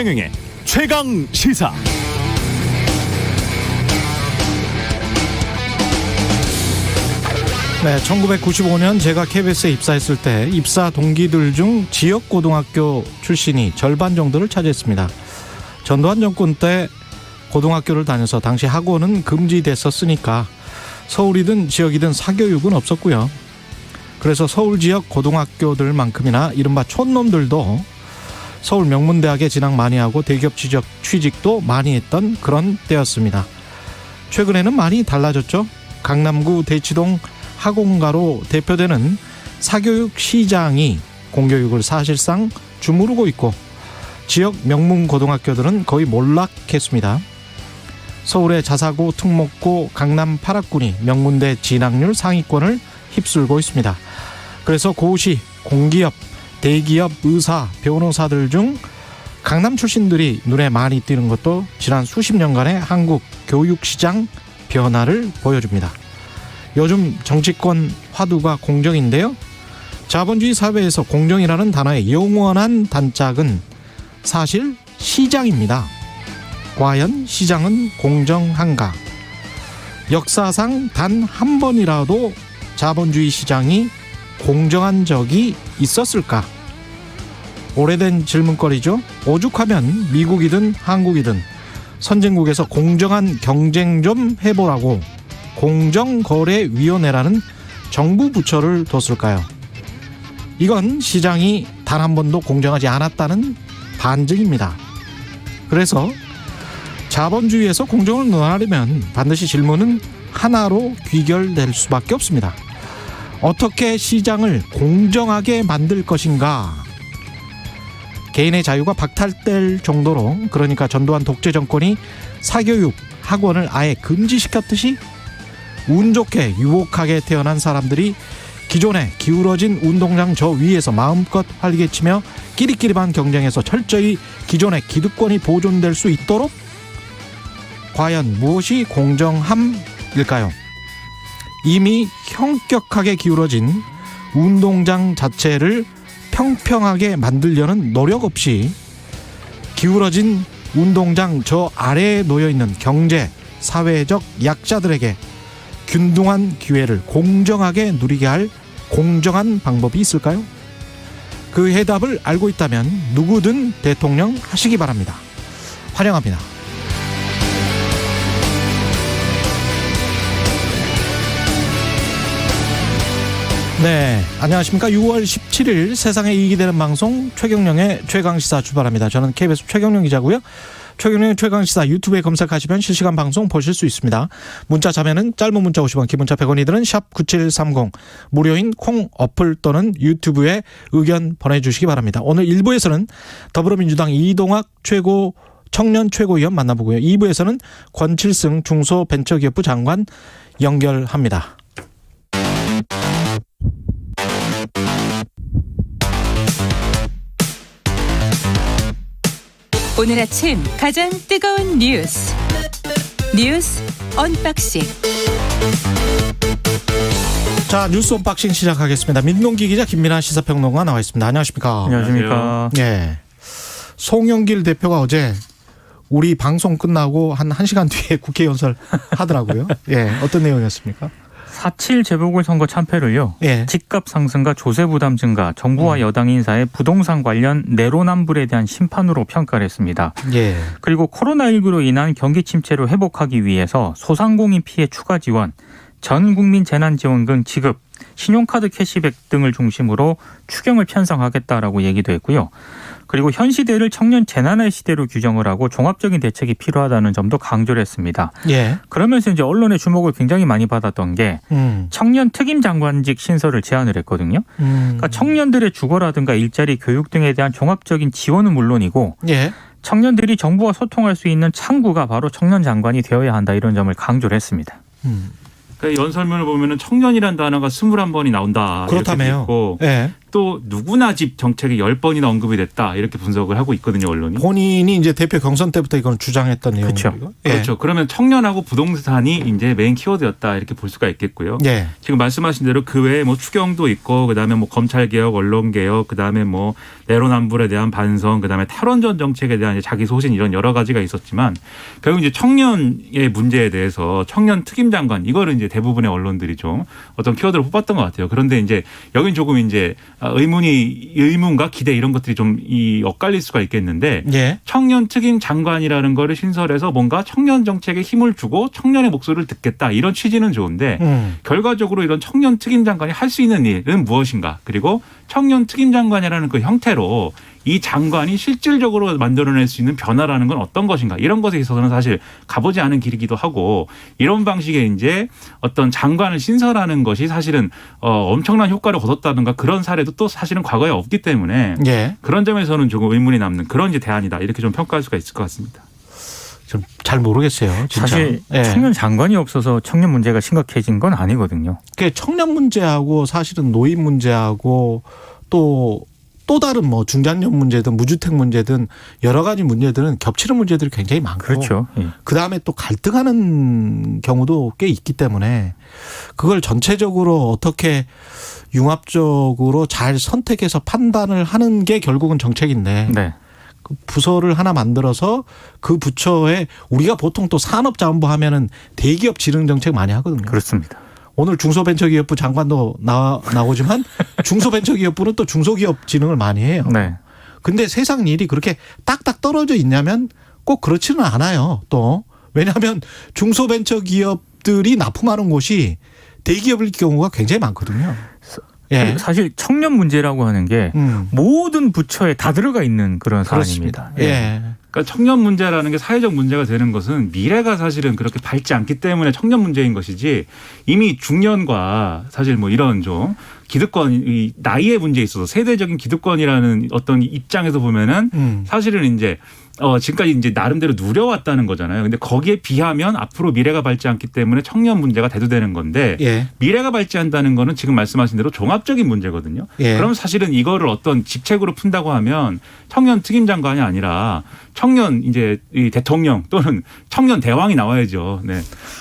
최경영의 최강 시사. 네, 1995년 제가 KBS에 입사했을 때 입사 동기들 중 지역 고등학교 출신이 절반 정도를 차지했습니다. 전두환 정권 때 고등학교를 다녀서 당시 학원은 금지됐었으니까 서울이든 지역이든 사교육은 없었고요. 그래서 서울 지역 고등학교들만큼이나 이른바 촌놈들도 서울 명문대학에 진학 많이 하고 대기업 취직도 많이 했던 그런 때였습니다. 최근에는 많이 달라졌죠. 강남구 대치동 학원가로 대표되는 사교육 시장이 공교육을 사실상 주무르고 있고 지역 명문 고등학교들은 거의 몰락했습니다. 서울의 자사고, 특목고, 강남 8학군이 명문대 진학률 상위권을 휩쓸고 있습니다. 그래서 고시, 공기업, 대기업, 의사, 변호사들 중 강남 출신들이 눈에 많이 띄는 것도 지난 수십 년간의 한국 교육시장 변화를 보여줍니다. 요즘 정치권 화두가 공정인데요. 자본주의 사회에서 공정이라는 단어의 영원한 단짝은 사실 시장입니다. 과연 시장은 공정한가? 역사상 단 한 번이라도 자본주의 시장이 공정한 적이 있었을까? 오래된 질문거리죠. 오죽하면 미국이든 한국이든 선진국에서 공정한 경쟁 좀 해보라고 공정거래위원회라는 정부 부처를 뒀을까요? 이건 시장이 단 한 번도 공정하지 않았다는 반증입니다. 그래서 자본주의에서 공정을 논하려면 반드시 질문은 하나로 귀결될 수밖에 없습니다. 어떻게 시장을 공정하게 만들 것인가? 개인의 자유가 박탈될 정도로, 그러니까 전두환 독재 정권이 사교육 학원을 아예 금지시켰듯이 운 좋게 유복하게 태어난 사람들이 기존에 기울어진 운동장 저 위에서 마음껏 활개치며 끼리끼리만 경쟁해서 철저히 기존의 기득권이 보존될 수 있도록 과연 무엇이 공정함일까요? 이미 형격하게 기울어진 운동장 자체를 평평하게 만들려는 노력 없이 기울어진 운동장 저 아래에 놓여있는 경제, 사회적 약자들에게 균등한 기회를 공정하게 누리게 할 공정한 방법이 있을까요? 그 해답을 알고 있다면 누구든 대통령 하시기 바랍니다. 환영합니다. 네, 안녕하십니까. 6월 17일 세상에 이익이 되는 방송 최경영의 최강시사 출발합니다. 저는 KBS 최경영 기자고요. 최경영의 최강시사 유튜브에 검색하시면 실시간 방송 보실 수 있습니다. 문자 자면은 짧은 문자 50원, 긴 문자 100원이들은 샵 9730 무료인 콩 어플 또는 유튜브에 의견 보내주시기 바랍니다. 오늘 1부에서는 더불어민주당 이동학 청년 최고위원 만나보고요. 2부에서는 권칠승 중소벤처기업부 장관 연결합니다. 오늘 아침 가장 뜨거운 뉴스 언박싱. 자, 뉴스 언박싱 시작하겠습니다. 민동기 기자, 김민아 시사평론가 나와 있습니다. 안녕하십니까? 안녕하십니까? 예. 송영길 대표가 어제 우리 방송 끝나고 한 1시간 뒤에 국회 연설하더라고요. 예, 어떤 내용이었습니까? 4.7 재보궐선거 참패를요. 예. 집값 상승과 조세 부담 증가, 정부와 여당 인사의 부동산 관련 내로남불에 대한 심판으로 평가를 했습니다. 예. 그리고 코로나19로 인한 경기 침체를 회복하기 위해서 소상공인 피해 추가 지원, 전 국민 재난지원금 지급, 신용카드 캐시백 등을 중심으로 추경을 편성하겠다라고 얘기도 했고요. 그리고 현 시대를 청년 재난의 시대로 규정을 하고 종합적인 대책이 필요하다는 점도 강조를 했습니다. 예. 그러면서 이제 언론의 주목을 굉장히 많이 받았던 게 청년 특임 장관직 신설을 제안을 했거든요. 그러니까 청년들의 주거라든가 일자리, 교육 등에 대한 종합적인 지원은 물론이고 예. 청년들이 정부와 소통할 수 있는 창구가 바로 청년 장관이 되어야 한다, 이런 점을 강조를 했습니다. 그 연설문을 보면은 청년이라는 단어가 21번이 나온다. 그렇다며요. 있고 예. 또 누구나 집 정책이 10번이나 언급이 됐다 이렇게 분석을 하고 있거든요, 언론이. 본인이 이제 대표 경선 때부터 이건 주장했던 내용이죠. 그렇죠. 그렇죠. 그러면 청년하고 부동산이 이제 메인 키워드였다 이렇게 볼 수가 있겠고요. 예. 지금 말씀하신 대로 그 외에 뭐 추경도 있고 그다음에 뭐 검찰 개혁, 언론 개혁, 그다음에 뭐 내로남불에 대한 반성, 그다음에 탈원전 정책에 대한 이제 자기 소신 이런 여러 가지가 있었지만 결국 이제 청년의 문제에 대해서 청년 특임 장관 이거를 이제 대부분의 언론들이 좀 어떤 키워드를 뽑았던 것 같아요. 그런데 이제 여긴 조금 이제 의문과 기대 이런 것들이 좀 엇갈릴 수가 있겠는데 예. 청년 특임 장관이라는 거를 신설해서 뭔가 청년 정책에 힘을 주고 청년의 목소리를 듣겠다 이런 취지는 좋은데 결과적으로 이런 청년 특임 장관이 할 수 있는 일은 무엇인가 그리고 청년 특임 장관이라는 그 형태로 이 장관이 실질적으로 만들어낼 수 있는 변화라는 건 어떤 것인가 이런 것에 있어서는 사실 가보지 않은 길이기도 하고 이런 방식의 이제 어떤 장관을 신설하는 것이 사실은 엄청난 효과를 거뒀다든가 그런 사례도 또 사실은 과거에 없기 때문에 예. 그런 점에서는 조금 의문이 남는 그런 이제 대안이다 이렇게 좀 평가할 수가 있을 것 같습니다. 좀 잘 모르겠어요. 진짜. 사실 예. 청년 장관이 없어서 청년 문제가 심각해진 건 아니거든요. 그 청년 문제하고 사실은 노인 문제하고 또 다른 뭐 중장년 문제든 무주택 문제든 여러 가지 문제들은 겹치는 문제들이 굉장히 많고 그렇죠. 예. 그다음에 또 갈등하는 경우도 꽤 있기 때문에 그걸 전체적으로 어떻게 융합적으로 잘 선택해서 판단을 하는 게 결국은 정책인데 네. 그 부서를 하나 만들어서 그 부처에 우리가 보통 또 산업자원부 하면은 대기업 지능 정책 많이 하거든요. 그렇습니다. 오늘 중소벤처기업부 장관도 나오지만 중소벤처기업부는 또 중소기업 지능을 많이 해요. 네. 근데 세상 일이 그렇게 딱딱 떨어져 있냐면 꼭 그렇지는 않아요. 또 왜냐하면 중소벤처기업들이 납품하는 곳이 대기업일 경우가 굉장히 많거든요. 예. 사실 청년 문제라고 하는 게 모든 부처에 다 들어가 있는 그런 그렇습니다. 사안입니다. 예. 그러니까 청년 문제라는 게 사회적 문제가 되는 것은 미래가 사실은 그렇게 밝지 않기 때문에 청년 문제인 것이지 이미 중년과 사실 뭐 이런 좀 기득권, 이 나이의 문제에 있어서 세대적인 기득권이라는 어떤 입장에서 보면은 사실은 이제 지금까지 이제 나름대로 누려왔다는 거잖아요. 근데 거기에 비하면 앞으로 미래가 밝지 않기 때문에 청년 문제가 대두되는 건데 예. 미래가 밝지 않다는 거는 지금 말씀하신 대로 종합적인 문제거든요. 예. 그럼 사실은 이거를 어떤 직책으로 푼다고 하면 청년 특임 장관이 아니라 청년 이제 이 대통령 또는 청년 대왕이 나와야죠. 네.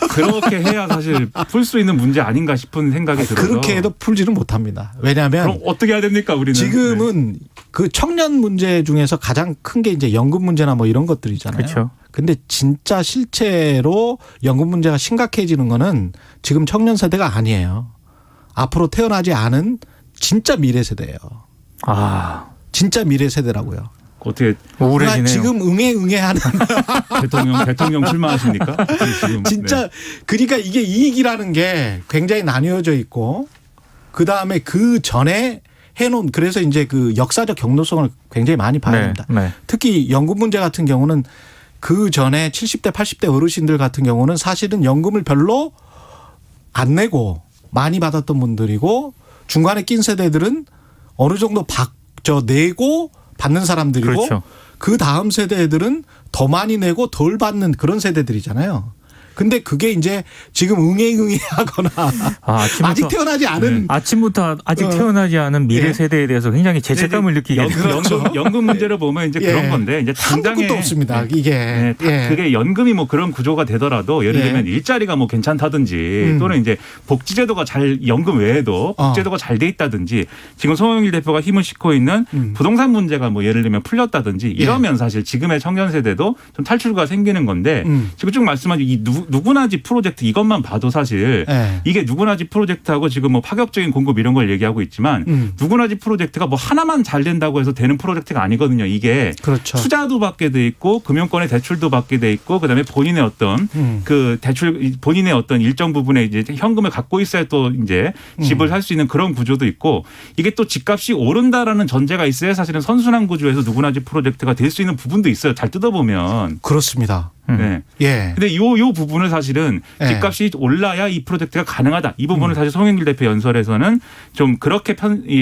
그렇게 해야 사실 풀 수 있는 문제 아닌가 싶은 생각이 들어서. 그렇게 해도 풀지는 못합니다. 왜냐하면 그럼 어떻게 해야 됩니까 우리는? 지금은 그 청년 문제 중에서 가장 큰 게 이제 연금 문제나 뭐 이런 것들이잖아요. 그렇죠. 근데 진짜 실제로 연금 문제가 심각해지는 거는 지금 청년 세대가 아니에요. 앞으로 태어나지 않은 진짜 미래 세대예요. 아, 진짜 미래 세대라고요. 어떻게 우울해지네요. 지금 응애하는 대통령 출마하십니까? 지금, 진짜 네. 그러니까 이게 이익이라는 게 굉장히 나뉘어져 있고 그 다음에 그 전에 해놓은 그래서 이제 그 역사적 경로성을 굉장히 많이 봐야 네, 됩니다. 네. 특히 연금 문제 같은 경우는 그 전에 70대 80대 어르신들 같은 경우는 사실은 연금을 별로 안 내고 많이 받았던 분들이고 중간에 낀 세대들은 어느 정도 내고 받는 사람들이고 그렇죠. 그 다음 세대들은 더 많이 내고 덜 받는 그런 세대들이잖아요. 근데 그게 이제 지금 응애하거나 아직 태어나지 않은 아침부터 아직 태어나지 않은 미래 예. 세대에 대해서 굉장히 죄책감을 느끼게 되죠. 연금 문제를 보면 이제 그런 건데 이제 당장에 한국도 없습니다. 이게 네, 그게 연금이 뭐 그런 구조가 되더라도 예를 들면 일자리가 뭐 괜찮다든지 또는 이제 복지제도가 잘 연금 외에도 복지제도가 잘 돼 있다든지 지금 송영길 대표가 힘을 싣고 있는 부동산 문제가 뭐 예를 들면 풀렸다든지 이러면 사실 지금의 청년 세대도 좀 탈출구가 생기는 건데 지금 쭉 말씀하신 이 누구나 집 프로젝트 이것만 봐도 사실 이게 누구나 집 프로젝트하고 지금 뭐 파격적인 공급 이런 걸 얘기하고 있지만 누구나 집 프로젝트가 뭐 하나만 잘 된다고 해서 되는 프로젝트가 아니거든요. 이게 그렇죠. 투자도 받게 돼 있고 금융권의 대출도 받게 돼 있고 그다음에 본인의 어떤 그 대출 본인의 어떤 일정 부분의 이제 현금을 갖고 있어야 또 이제 집을 살 수 있는 그런 구조도 있고 이게 또 집값이 오른다라는 전제가 있어야 사실은 선순환 구조에서 누구나 집 프로젝트가 될 수 있는 부분도 있어요. 잘 뜯어보면. 그렇습니다. 네. 예. 근데 요 부분을 사실은 예. 집값이 올라야 이 프로젝트가 가능하다. 이 부분을 사실 송영길 대표 연설에서는 좀 그렇게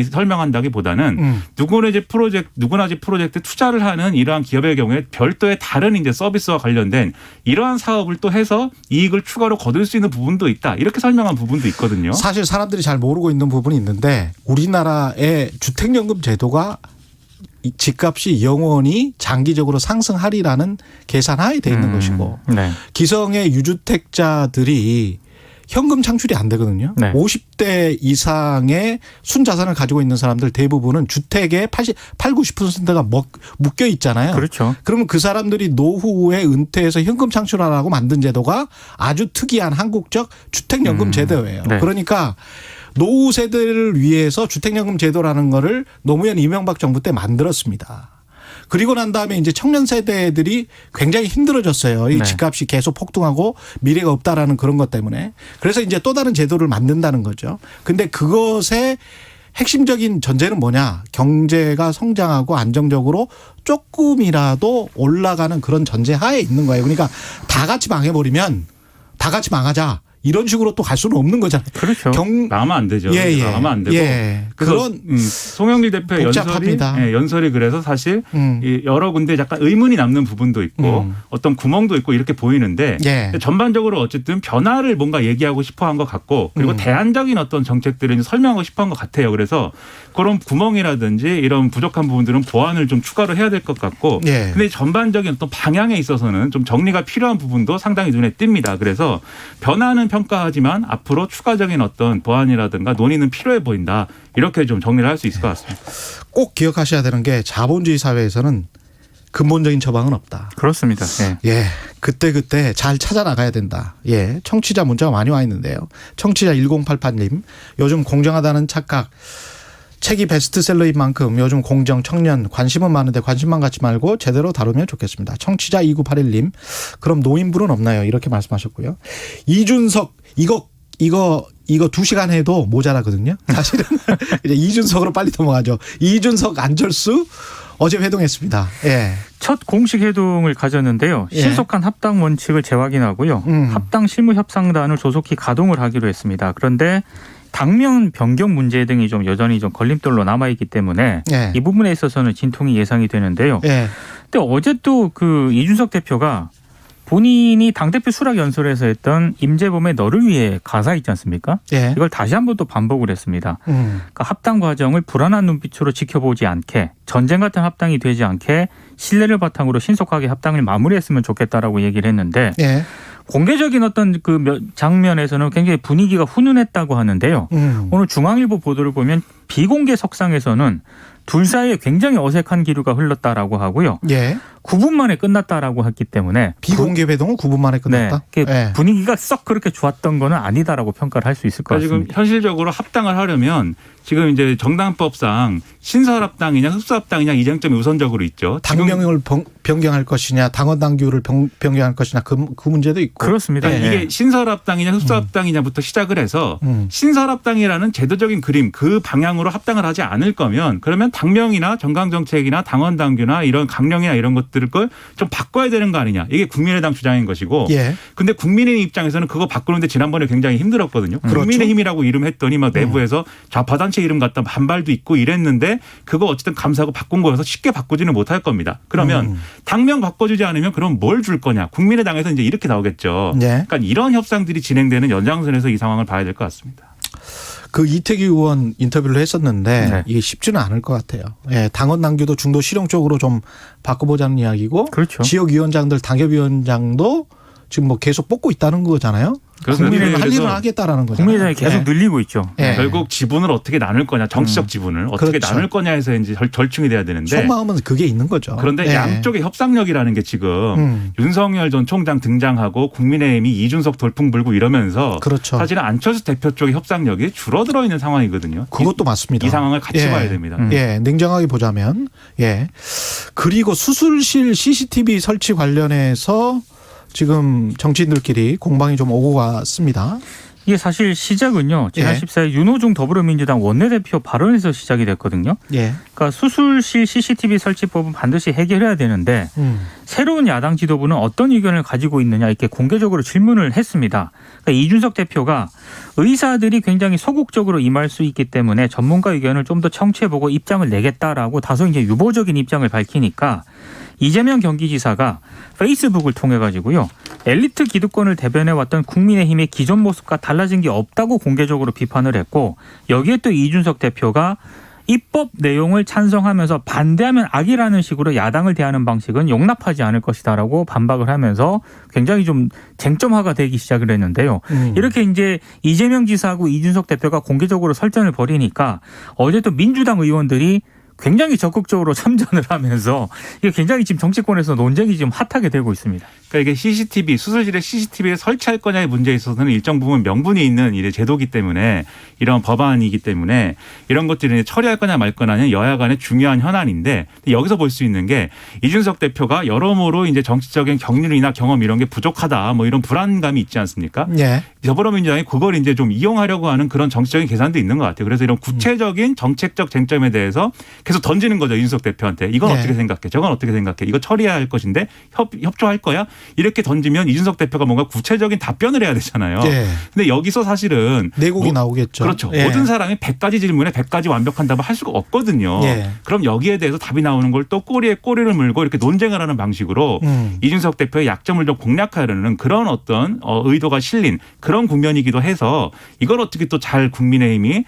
설명한다기보다는 누구나 이제 프로젝트 투자를 하는 이러한 기업의 경우에 별도의 다른 이제 서비스와 관련된 이러한 사업을 또 해서 이익을 추가로 거둘 수 있는 부분도 있다. 이렇게 설명한 부분도 있거든요. 사실 사람들이 잘 모르고 있는 부분이 있는데 우리나라의 주택연금 제도가 집값이 영원히 장기적으로 상승하리라는 계산하에 돼 있는 것이고 네. 기성의 유주택자들이 현금 창출이 안 되거든요. 네. 50대 이상의 순자산을 가지고 있는 사람들 대부분은 주택의 80-90%가 묶여 있잖아요. 그렇죠. 그러면 그 사람들이 노후에 은퇴해서 현금 창출하라고 만든 제도가 아주 특이한 한국적 주택연금 제도예요. 네. 그러니까 노후 세대를 위해서 주택연금 제도라는 거를 노무현 이명박 정부 때 만들었습니다. 그리고 난 다음에 이제 청년 세대들이 굉장히 힘들어졌어요. 이 네. 집값이 계속 폭등하고 미래가 없다라는 그런 것 때문에. 그래서 이제 또 다른 제도를 만든다는 거죠. 근데 그것의 핵심적인 전제는 뭐냐? 경제가 성장하고 안정적으로 조금이라도 올라가는 그런 전제 하에 있는 거예요. 그러니까 다 같이 망해버리면 다 같이 망하자. 이런 식으로 또 갈 수는 없는 거잖아요. 그렇죠. 나가면 안 되죠. 예, 예. 나가면 안 되고. 예. 그런 송영길 대표의 복잡합니다. 연설이 그래서 사실 이 여러 군데 약간 의문이 남는 부분도 있고 어떤 구멍도 있고 이렇게 보이는데 예. 전반적으로 어쨌든 변화를 뭔가 얘기하고 싶어한 것 같고 그리고 대안적인 어떤 정책들을 설명하고 싶어한 것 같아요. 그래서 그런 구멍이라든지 이런 부족한 부분들은 보완을 좀 추가로 해야 될 것 같고 예. 근데 전반적인 어떤 방향에 있어서는 좀 정리가 필요한 부분도 상당히 눈에 띕니다. 그래서 변화는 평가하지만 앞으로 추가적인 어떤 보완이라든가 논의는 필요해 보인다. 이렇게 좀 정리를 할 수 있을 것 같습니다. 꼭 기억하셔야 되는 게 자본주의 사회에서는 근본적인 처방은 없다. 그렇습니다. 예. 예. 그때 잘 찾아 나가야 된다. 예. 청취자 문자가 많이 와 있는데요. 청취자 1088님. 요즘 공정하다는 착각. 책이 베스트셀러인 만큼 요즘 공정, 청년 관심은 많은데 관심만 갖지 말고 제대로 다루면 좋겠습니다. 청취자 2981님. 그럼 노인분은 없나요? 이렇게 말씀하셨고요. 이준석 이거 2시간 해도 모자라거든요. 사실은 이제 이준석으로 빨리 넘어가죠. 이준석 안철수 어제 회동했습니다. 예. 첫 공식 회동을 가졌는데요. 예. 신속한 합당 원칙을 재확인하고요. 합당 실무협상단을 조속히 가동을 하기로 했습니다. 그런데 당면 변경 문제 등이 좀 여전히 좀 걸림돌로 남아있기 때문에 예. 이 부분에 있어서는 진통이 예상이 되는데요. 예. 근데 어제 또 그 이준석 대표가 본인이 당대표 수락 연설에서 했던 임재범의 너를 위해 가사 있지 않습니까? 예. 이걸 다시 한번 또 반복을 했습니다. 그러니까 합당 과정을 불안한 눈빛으로 지켜보지 않게 전쟁 같은 합당이 되지 않게 신뢰를 바탕으로 신속하게 합당을 마무리했으면 좋겠다라고 얘기를 했는데 예. 공개적인 어떤 그 장면에서는 굉장히 분위기가 훈훈했다고 하는데요. 오늘 중앙일보 보도를 보면 비공개 석상에서는 둘 사이에 굉장히 어색한 기류가 흘렀다라고 하고요. 예. 9분 만에 끝났다라고 했기 때문에 비공개 회동은 9분 만에 끝났다. 네, 예. 분위기가 썩 그렇게 좋았던 거는 아니다라고 평가를 할 수 있을 것 그러니까 같습니다. 지금 현실적으로 합당을 하려면 지금 이제 정당법상 신설합당이냐 흡수합당이냐 이 쟁점이 우선적으로 있죠. 당명을 변경할 것이냐 당원 당규를 변경할 것이냐 그 문제도 있고. 그렇습니다. 그러니까 이게 신설합당이냐 흡수합당이냐부터 시작을 해서 신설합당이라는 제도적인 그림 그 방향으로 합당을 하지 않을 거면 그러면 당명이나 정강정책이나 당원 당규나 이런 강령이나 이런 것들을 걸 좀 바꿔야 되는 거 아니냐. 이게 국민의당 주장인 것이고 예. 근데 국민의힘 입장에서는 그거 바꾸는데 지난번에 굉장히 힘들었거든요. 그렇죠. 국민의힘이라고 이름했더니 막 내부에서 좌파단체 이름 갖다 반발도 있고 이랬는데 그거 어쨌든 감사하고 바꾼 거여서 쉽게 바꾸지는 못할 겁니다. 그러면 당명 바꿔주지 않으면 그럼 뭘 줄 거냐. 국민의당에서 이제 이렇게 나오겠죠. 예. 그러니까 이런 협상들이 진행되는 연장선에서 이 상황을 봐야 될 것 같습니다. 그 이태기 의원 인터뷰를 했었는데 네. 이게 쉽지는 않을 것 같아요. 예, 당원 당규도 중도 실용 쪽으로 좀 바꿔보자는 이야기고 그렇죠. 지역위원장들 당협위원장도 지금 뭐 계속 뽑고 있다는 거잖아요. 그래서 국민의힘은 할 그래서 일을 하겠다라는 거잖아요. 국민의당이 계속 늘리고 있죠. 예. 결국 지분을 어떻게 나눌 거냐. 정치적 지분을 어떻게 그렇죠. 나눌 거냐 해서 이제 절충이 돼야 되는데 속마음은 그게 있는 거죠. 그런데 예. 양쪽의 협상력이라는 게 지금 윤석열 전 총장 등장하고 국민의힘이 이준석 돌풍 불고 이러면서 그렇죠. 사실은 안철수 대표 쪽의 협상력이 줄어들어 있는 상황이거든요. 그것도 맞습니다. 이 상황을 같이 예. 봐야 됩니다. 예, 냉정하게 보자면 예. 그리고 수술실 CCTV 설치 관련해서 지금 정치인들끼리 공방이 좀 오고 갔습니다. 이게 사실 시작은요. 지난 예. 14일 윤호중 더불어민주당 원내대표 발언에서 시작이 됐거든요. 예. 그러니까 수술실 CCTV 설치법은 반드시 해결해야 되는데 새로운 야당 지도부는 어떤 의견을 가지고 있느냐 이렇게 공개적으로 질문을 했습니다. 그러니까 이준석 대표가 의사들이 굉장히 소극적으로 임할 수 있기 때문에 전문가 의견을 좀 더 청취해보고 입장을 내겠다라고 다소 이제 유보적인 입장을 밝히니까 이재명 경기지사가 페이스북을 통해 가지고요. 엘리트 기득권을 대변해왔던 국민의힘의 기존 모습과 달라진 게 없다고 공개적으로 비판을 했고 여기에 또 이준석 대표가 입법 내용을 찬성하면서 반대하면 악이라는 식으로 야당을 대하는 방식은 용납하지 않을 것이다라고 반박을 하면서 굉장히 좀 쟁점화가 되기 시작을 했는데요. 이렇게 이제 이재명 지사하고 이준석 대표가 공개적으로 설전을 벌이니까 어제 또 민주당 의원들이 굉장히 적극적으로 참전을 하면서 이게 굉장히 지금 정치권에서 논쟁이 지금 핫하게 되고 있습니다. 그러니까 이게 CCTV, 수술실에 CCTV를 설치할 거냐의 문제에 있어서는 일정 부분 명분이 있는 이제 제도기 때문에 이런 법안이기 때문에 이런 것들을 처리할 거냐 말 거냐는 여야 간의 중요한 현안인데 여기서 볼 수 있는 게 이준석 대표가 여러모로 이제 정치적인 경륜이나 경험 이런 게 부족하다 뭐 이런 불안감이 있지 않습니까? 예. 더불어민주당이 그걸 이제 좀 이용하려고 하는 그런 정치적인 계산도 있는 것 같아요. 그래서 이런 구체적인 정책적 쟁점에 대해서 계속 던지는 거죠. 이준석 대표한테. 이건 어떻게 생각해? 저건 어떻게 생각해? 이거 처리해야 할 것인데 협조할 거야? 이렇게 던지면 이준석 대표가 뭔가 구체적인 답변을 해야 되잖아요. 근데 여기서 사실은 내곡이 나오겠죠. 그렇죠. 예. 모든 사람이 100가지 질문에 100가지 완벽한 답을 할 수가 없거든요. 예. 그럼 여기에 대해서 답이 나오는 걸 또 꼬리에 꼬리를 물고 이렇게 논쟁을 하는 방식으로 이준석 대표의 약점을 좀 공략하려는 그런 어떤 의도가 실린 그런 국면이기도 해서 이걸 어떻게 또 잘 국민의힘이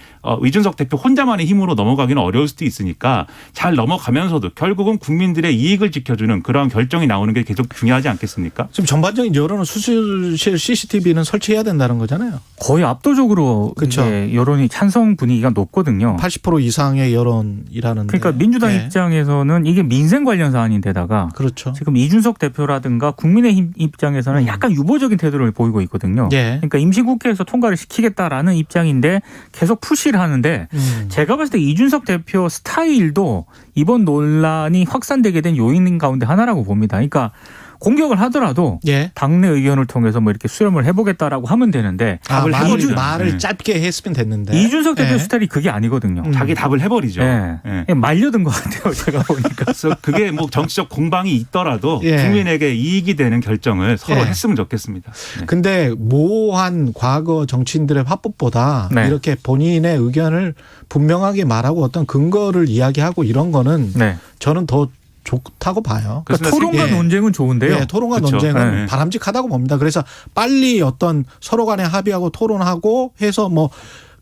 이준석 대표 혼자만의 힘으로 넘어가기는 어려울 수도 있으니까 잘 넘어가면서도 결국은 국민들의 이익을 지켜주는 그런 결정이 나오는 게 계속 중요하지 않겠습니까? 지금 전반적인 여론은 수술실 CCTV는 설치해야 된다는 거잖아요. 거의 압도적으로 그렇죠. 이제 여론이 찬성 분위기가 높거든요. 80% 이상의 여론이라는데. 그러니까 민주당 예. 입장에서는 이게 민생 관련 사안인데다가 그렇죠. 지금 이준석 대표라든가 국민의힘 입장에서는 약간 유보적인 태도를 보이고 있거든요. 예. 그러니까 임시국회에서 통과를 시키겠다라는 입장인데 계속 푸시를 하는데 제가 봤을 때 이준석 대표 스타일도 이번 논란이 확산되게 된 요인 가운데 하나라고 봅니다. 그러니까 공격을 하더라도 예. 당내 의견을 통해서 뭐 이렇게 수렴을 해보겠다라고 하면 되는데 답을 해버리죠. 말을 네. 짧게 했으면 됐는데. 이준석 대표 예. 스타일이 그게 아니거든요. 자기 답을 해버리죠. 예. 예. 말려든 것 같아요. 제가 보니까. 그래서 그게 뭐 정치적 공방이 있더라도 예. 국민에게 이익이 되는 결정을 서로 예. 했으면 좋겠습니다. 네. 근데 모호한 과거 정치인들의 화법보다 네. 이렇게 본인의 의견을 분명하게 말하고 어떤 근거를 이야기하고 이런 거는 네. 저는 더 좋다고 봐요. 그러니까 토론과 예. 논쟁은 좋은데요. 네, 토론과 그렇죠. 논쟁은 네. 바람직하다고 봅니다. 그래서 빨리 어떤 서로 간에 합의하고 토론하고 해서 뭐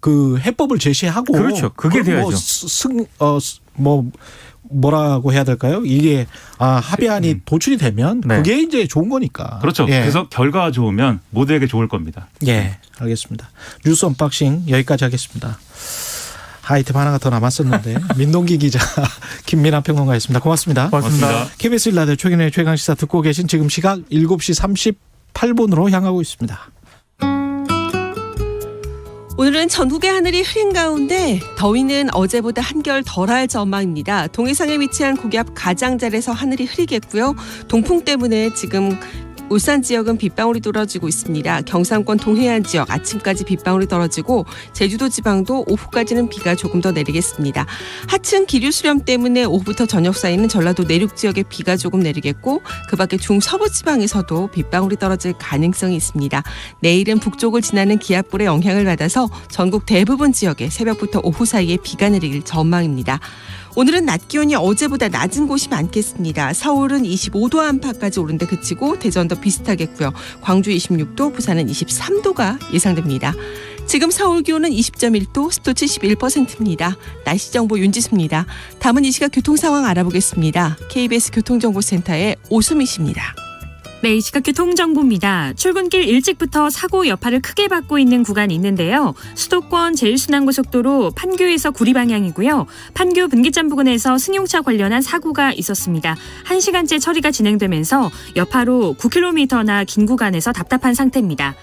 그 해법을 제시하고 그렇죠. 그게 돼야죠. 뭐라고 해야 될까요? 이게 합의안이 도출이 되면 네. 그게 이제 좋은 거니까. 그렇죠. 예. 그래서 결과가 좋으면 모두에게 좋을 겁니다. 예, 알겠습니다. 뉴스 언박싱 여기까지 하겠습니다. 아이템 하나가 더 남았었는데 민동기 기자 김민아 평론가였습니다. 고맙습니다. 고맙습니다. KBS 1라디오 최근의 최강시사 듣고 계신 지금 시각 7시 38분으로 향하고 있습니다. 오늘은 전국의 하늘이 흐린 가운데 더위는 어제보다 한결 덜할 전망입니다. 동해상에 위치한 고기압 가장자리에서 하늘이 흐리겠고요. 동풍 때문에 지금 울산 지역은 빗방울이 떨어지고 있습니다. 경상권 동해안 지역 아침까지 빗방울이 떨어지고 제주도 지방도 오후까지는 비가 조금 더 내리겠습니다. 하층 기류 수렴 때문에 오후부터 저녁 사이는 전라도 내륙 지역에 비가 조금 내리겠고 그 밖에 중서부 지방에서도 빗방울이 떨어질 가능성이 있습니다. 내일은 북쪽을 지나는 기압골의 영향을 받아서 전국 대부분 지역에 새벽부터 오후 사이에 비가 내릴 전망입니다. 오늘은 낮 기온이 어제보다 낮은 곳이 많겠습니다. 서울은 25도 안팎까지 오른데 그치고 대전도 비슷하겠고요. 광주 26도, 부산은 23도가 예상됩니다. 지금 서울 기온은 20.1도, 습도 71%입니다. 날씨 정보 윤지수입니다. 다음은 이 시각 교통 상황 알아보겠습니다. KBS 교통정보센터의 오수미 씨입니다. 네, 이 시각 교통정보입니다. 출근길 일찍부터 사고 여파를 크게 받고 있는 구간이 있는데요. 수도권 제1순환고속도로 판교에서 구리 방향이고요. 판교 분기점 부근에서 승용차 관련한 사고가 있었습니다. 1시간째 처리가 진행되면서 여파로 9km나 긴 구간에서 답답한 상태입니다.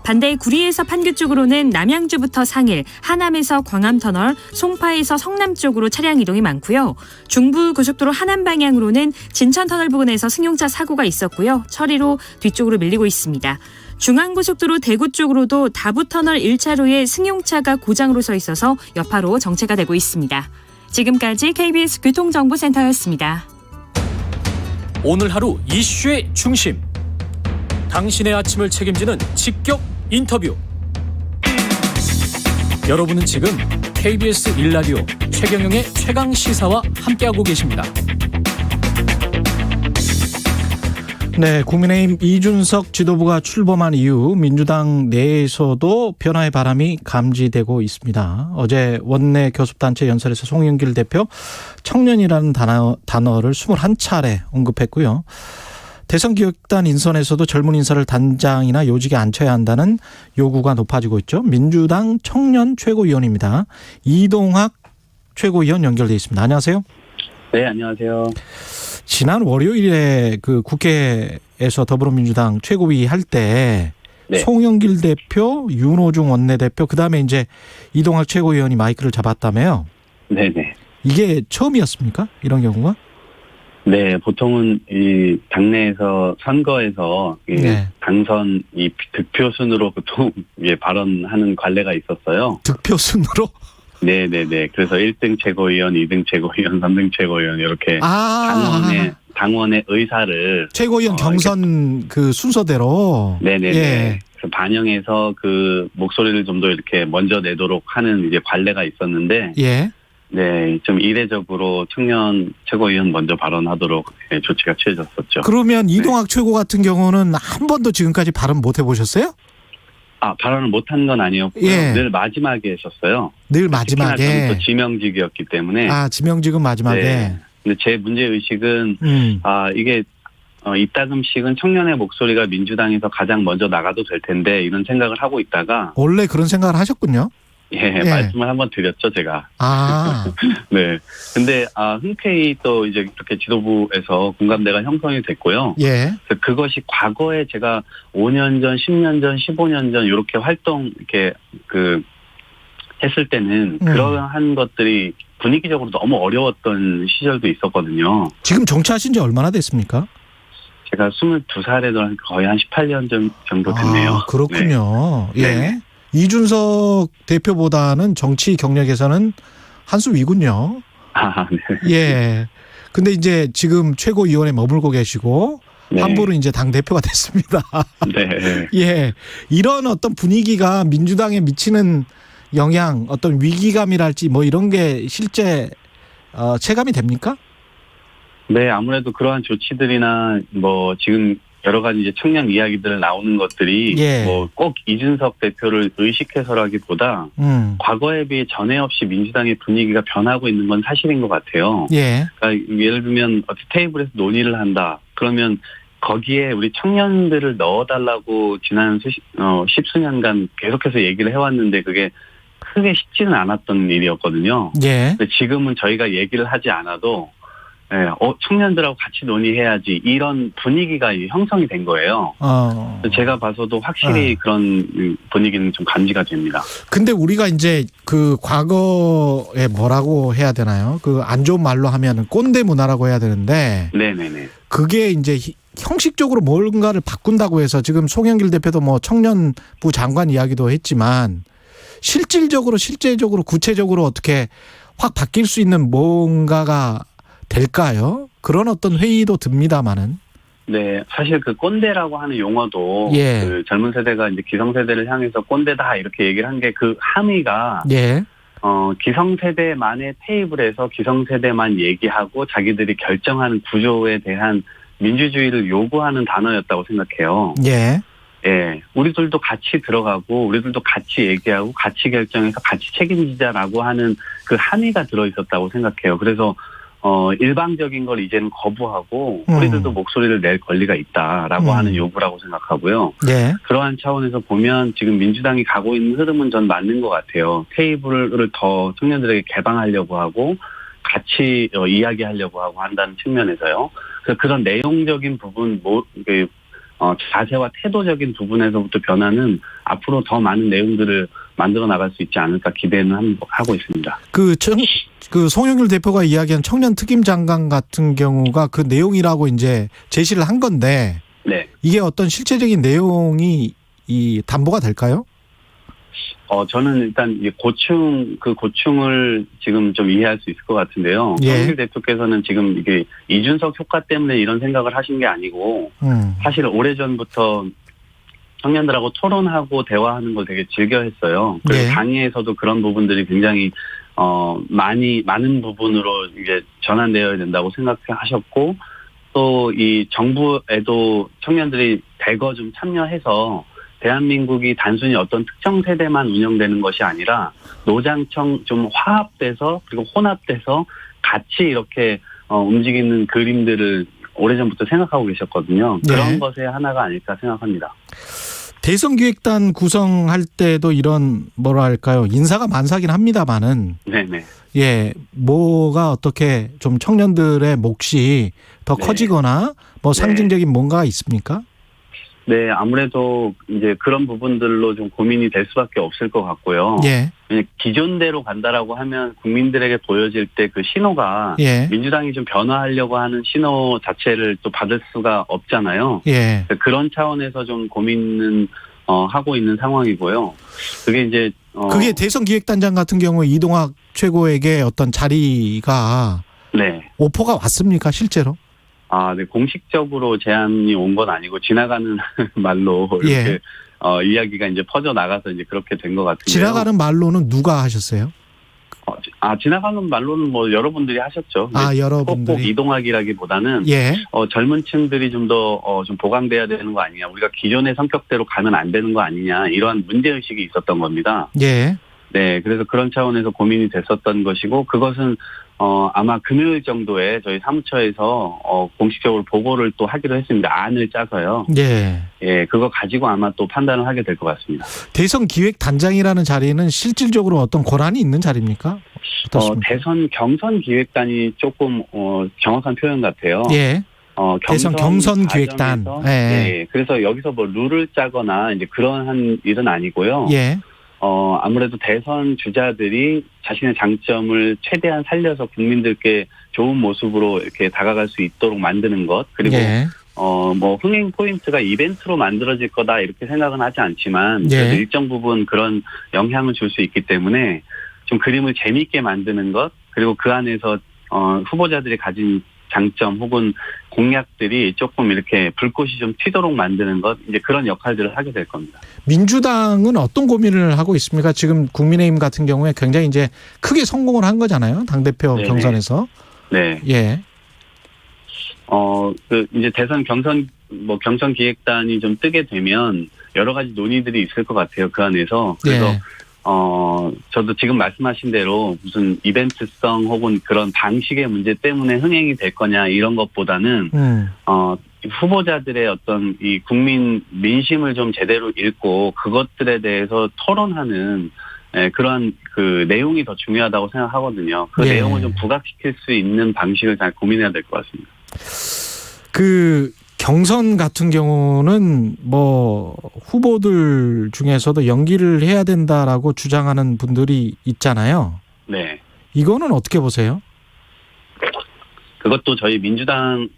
반대 구리에서 판교 쪽으로는 남양주부터 상일, 하남에서 광암터널, 송파에서 성남 쪽으로 차량 이동이 많고요. 중부고속도로 하남 방향으로는 진천터널 부근에서 승용차 사고가 있었고요. 처리로 뒤쪽으로 밀리고 있습니다. 중앙고속도로 대구 쪽으로도 다부터널 1차로에 승용차가 고장으로 서 있어서 여파로 정체가 되고 있습니다. 지금까지 KBS 교통정보센터였습니다. 오늘 하루 이슈의 중심. 당신의 아침을 책임지는 직격 인터뷰. 여러분은 지금 KBS 1라디오 최경영의 최강시사와 함께하고 계십니다. 네, 국민의힘 이준석 지도부가 출범한 이후 민주당 내에서도 변화의 바람이 감지되고 있습니다. 어제 원내 교섭단체 연설에서 송영길 대표 청년이라는 단어를 21차례 언급했고요. 대선기획단 인선에서도 젊은 인사를 단장이나 요직에 앉혀야 한다는 요구가 높아지고 있죠. 민주당 청년 최고위원입니다. 이동학 최고위원 연결돼 있습니다. 안녕하세요. 네, 안녕하세요. 지난 월요일에 그 국회에서 더불어민주당 최고위 할 때 네. 송영길 대표, 윤호중 원내대표, 그다음에 이제 이동학 최고위원이 마이크를 잡았다며요. 네네. 이게 처음이었습니까? 이런 경우가? 네, 보통은 이 당내에서 선거에서 이 네. 당선 이 득표 순으로 보통 발언하는 관례가 있었어요. 득표 순으로? 네네네. 그래서 1등 최고위원, 2등 최고위원, 3등 최고위원 이렇게 당원의 의사를 최고위원 경선 그 순서대로. 네네네. 예. 그래서 반영해서 그 목소리를 좀 더 이렇게 먼저 내도록 하는 이제 관례가 있었는데. 예. 네, 좀 이례적으로 청년 최고위원 먼저 발언하도록 조치가 취해졌었죠. 그러면 이동학 최고 같은 경우는 한 번도 지금까지 발언 못 해보셨어요? 발언을 못한 건 아니었고요. 예. 늘 마지막에 했었어요. 늘 마지막에. 또 지명직이었기 때문에. 지명직은 마지막에. 네. 근데 제 문제의식은, 이게, 이따금씩은 청년의 목소리가 민주당에서 가장 먼저 나가도 될 텐데, 이런 생각을 하고 있다가. 원래 그런 생각을 하셨군요? 예. 말씀을 한번 드렸죠, 제가. 네. 근데, 흔쾌히 또 이제 이렇게 지도부에서 공감대가 형성이 됐고요. 예. 그것이 과거에 제가 5년 전, 10년 전, 15년 전, 이렇게 이렇게 했을 때는 그러한 것들이 분위기적으로 너무 어려웠던 시절도 있었거든요. 지금 정치하신 지 얼마나 됐습니까? 제가 22살에도 거의 한 18년 정도 됐네요. 그렇군요. 네. 예. 네. 이준석 대표보다는 정치 경력에서는 한 수 위군요. 네. 예. 근데 이제 지금 최고위원에 머물고 계시고 네. 한 분은 이제 당대표가 됐습니다. 네. 예. 이런 어떤 분위기가 민주당에 미치는 영향, 어떤 위기감이랄지 뭐 이런 게 실제 체감이 됩니까? 네, 아무래도 그러한 조치들이나 뭐 지금 여러 가지 이제 청년 이야기들 나오는 것들이 뭐 꼭 이준석 대표를 의식해서라기보다 과거에 비해 전에 없이 민주당의 분위기가 변하고 있는 건 사실인 것 같아요. 예. 그러니까 예를 들면 테이블에서 논의를 한다. 그러면 거기에 우리 청년들을 넣어달라고 지난 십수년간 계속해서 얘기를 해왔는데 그게 크게 쉽지는 않았던 일이었거든요. 예. 근데 지금은 저희가 얘기를 하지 않아도 청년들하고 같이 논의해야지 이런 분위기가 형성이 된 거예요. 제가 봐서도 확실히 그런 분위기는 좀 감지가 됩니다. 근데 우리가 이제 그 과거에 뭐라고 해야 되나요? 그 안 좋은 말로 하면은 꼰대 문화라고 해야 되는데. 네네네. 그게 이제 형식적으로 뭔가를 바꾼다고 해서 지금 송영길 대표도 뭐 청년부 장관 이야기도 했지만 실제적으로 구체적으로 어떻게 확 바뀔 수 있는 뭔가가 될까요? 그런 어떤 회의도 듭니다만은. 네, 사실 그 꼰대라고 하는 용어도 그 젊은 세대가 이제 기성세대를 향해서 꼰대다 이렇게 얘기를 한 게 그 함의가 기성세대만의 테이블에서 기성세대만 얘기하고 자기들이 결정하는 구조에 대한 민주주의를 요구하는 단어였다고 생각해요. 예. 우리들도 같이 들어가고 우리들도 같이 얘기하고 같이 결정해서 같이 책임지자라고 하는 그 함의가 들어있었다고 생각해요. 그래서 일방적인 걸 이제는 거부하고 우리들도 목소리를 낼 권리가 있다라고 하는 요구라고 생각하고요. 그러한 차원에서 보면 지금 민주당이 가고 있는 흐름은 전 맞는 것 같아요. 테이블을 더 청년들에게 개방하려고 하고 같이 이야기하려고 하고 한다는 측면에서요. 그래서 그런 내용적인 부분 자세와 태도적인 부분에서부터 변화는 앞으로 더 많은 내용들을 만들어 나갈 수 있지 않을까 기대는 하고 있습니다. 그 송영길 대표가 이야기한 청년 특임 장관 같은 경우가 그 내용이라고 이제 제시를 한 건데, 네. 이게 어떤 실제적인 내용이 담보가 될까요? 저는 일단 고충을 지금 좀 이해할 수 있을 것 같은데요. 예. 송영길 대표께서는 지금 이게 이준석 효과 때문에 이런 생각을 하신 게 아니고, 사실 오래전부터 청년들하고 토론하고 대화하는 걸 되게 즐겨 했어요. 그리고 예. 강의에서도 그런 부분들이 굉장히 많은 부분으로 이게 전환되어야 된다고 생각하셨고, 또 이 정부에도 청년들이 대거 좀 참여해서 대한민국이 단순히 어떤 특정 세대만 운영되는 것이 아니라 노장청 좀 화합돼서 그리고 혼합돼서 같이 이렇게 움직이는 그림들을 오래전부터 생각하고 계셨거든요. 그런 네. 것의 하나가 아닐까 생각합니다. 대선기획단 구성할 때도 이런 뭐랄까요, 인사가 많사긴 합니다만은, 네네. 예, 뭐가 어떻게 좀 청년들의 몫이 더 네. 커지거나 뭐 상징적인 뭔가가 있습니까? 네, 아무래도 이제 그런 부분들로 좀 고민이 될 수밖에 없을 것 같고요. 예. 기존대로 간다라고 하면 국민들에게 보여질 때 그 신호가 예. 민주당이 좀 변화하려고 하는 신호 자체를 또 받을 수가 없잖아요. 예. 그런 차원에서 좀 고민은 하고 있는 상황이고요. 그게 이제 그게 대선기획단장 같은 경우에 이동학 최고에게 어떤 자리가 네. 오퍼가 왔습니까, 실제로? 네, 공식적으로 제안이 온 건 아니고 지나가는 말로 이렇게 예. 이야기가 이제 퍼져 나가서 이제 그렇게 된 것 같은데요. 지나가는 말로는 누가 하셨어요? 지나가는 말로는 뭐 여러분들이 하셨죠. 여러분들이. 꼭 이동학이라기보다는 예. 젊은 층들이 좀 더 좀 보강돼야 되는 거 아니냐. 우리가 기존의 성격대로 가면 안 되는 거 아니냐. 이러한 문제의식이 있었던 겁니다. 예. 네, 그래서 그런 차원에서 고민이 됐었던 것이고, 그것은 아마 금요일 정도에 저희 사무처에서 공식적으로 보고를 또 하기로 했습니다. 안을 짜서요. 예. 예, 그거 가지고 아마 또 판단을 하게 될 것 같습니다. 대선 기획단장이라는 자리는 실질적으로 어떤 권한이 있는 자리입니까? 어떻습니까? 대선 경선 기획단이 조금 정확한 표현 같아요. 예. 대선 경선 기획단. 예. 예. 그래서 여기서 뭐 룰을 짜거나 이제 그러한 일은 아니고요. 예. 아무래도 대선 주자들이 자신의 장점을 최대한 살려서 국민들께 좋은 모습으로 이렇게 다가갈 수 있도록 만드는 것. 그리고 예. 뭐 흥행 포인트가 이벤트로 만들어질 거다 이렇게 생각은 하지 않지만 예. 그래도 일정 부분 그런 영향을 줄 수 있기 때문에 좀 그림을 재미있게 만드는 것. 그리고 그 안에서 후보자들이 가진 장점 혹은 공약들이 조금 이렇게 불꽃이 좀 튀도록 만드는 것, 이제 그런 역할들을 하게 될 겁니다. 민주당은 어떤 고민을 하고 있습니까? 지금 국민의힘 같은 경우에 굉장히 이제 크게 성공을 한 거잖아요. 당대표 네네. 경선에서. 네. 예. 이제 대선 경선 기획단이 좀 뜨게 되면 여러 가지 논의들이 있을 것 같아요. 그 안에서. 그래서 예. 저도 지금 말씀하신 대로 무슨 이벤트성 혹은 그런 방식의 문제 때문에 흥행이 될 거냐 이런 것보다는 후보자들의 어떤 이 국민 민심을 좀 제대로 읽고 그것들에 대해서 토론하는 그러한 그 내용이 더 중요하다고 생각하거든요. 그 예. 내용을 좀 부각시킬 수 있는 방식을 잘 고민해야 될 것 같습니다. 그 경선 같은 경우는 뭐 후보들 중에서도 연기를 해야 된다라고 주장하는 분들이 있잖아요. 네. 이거는 어떻게 보세요? 그것도 저희 민주당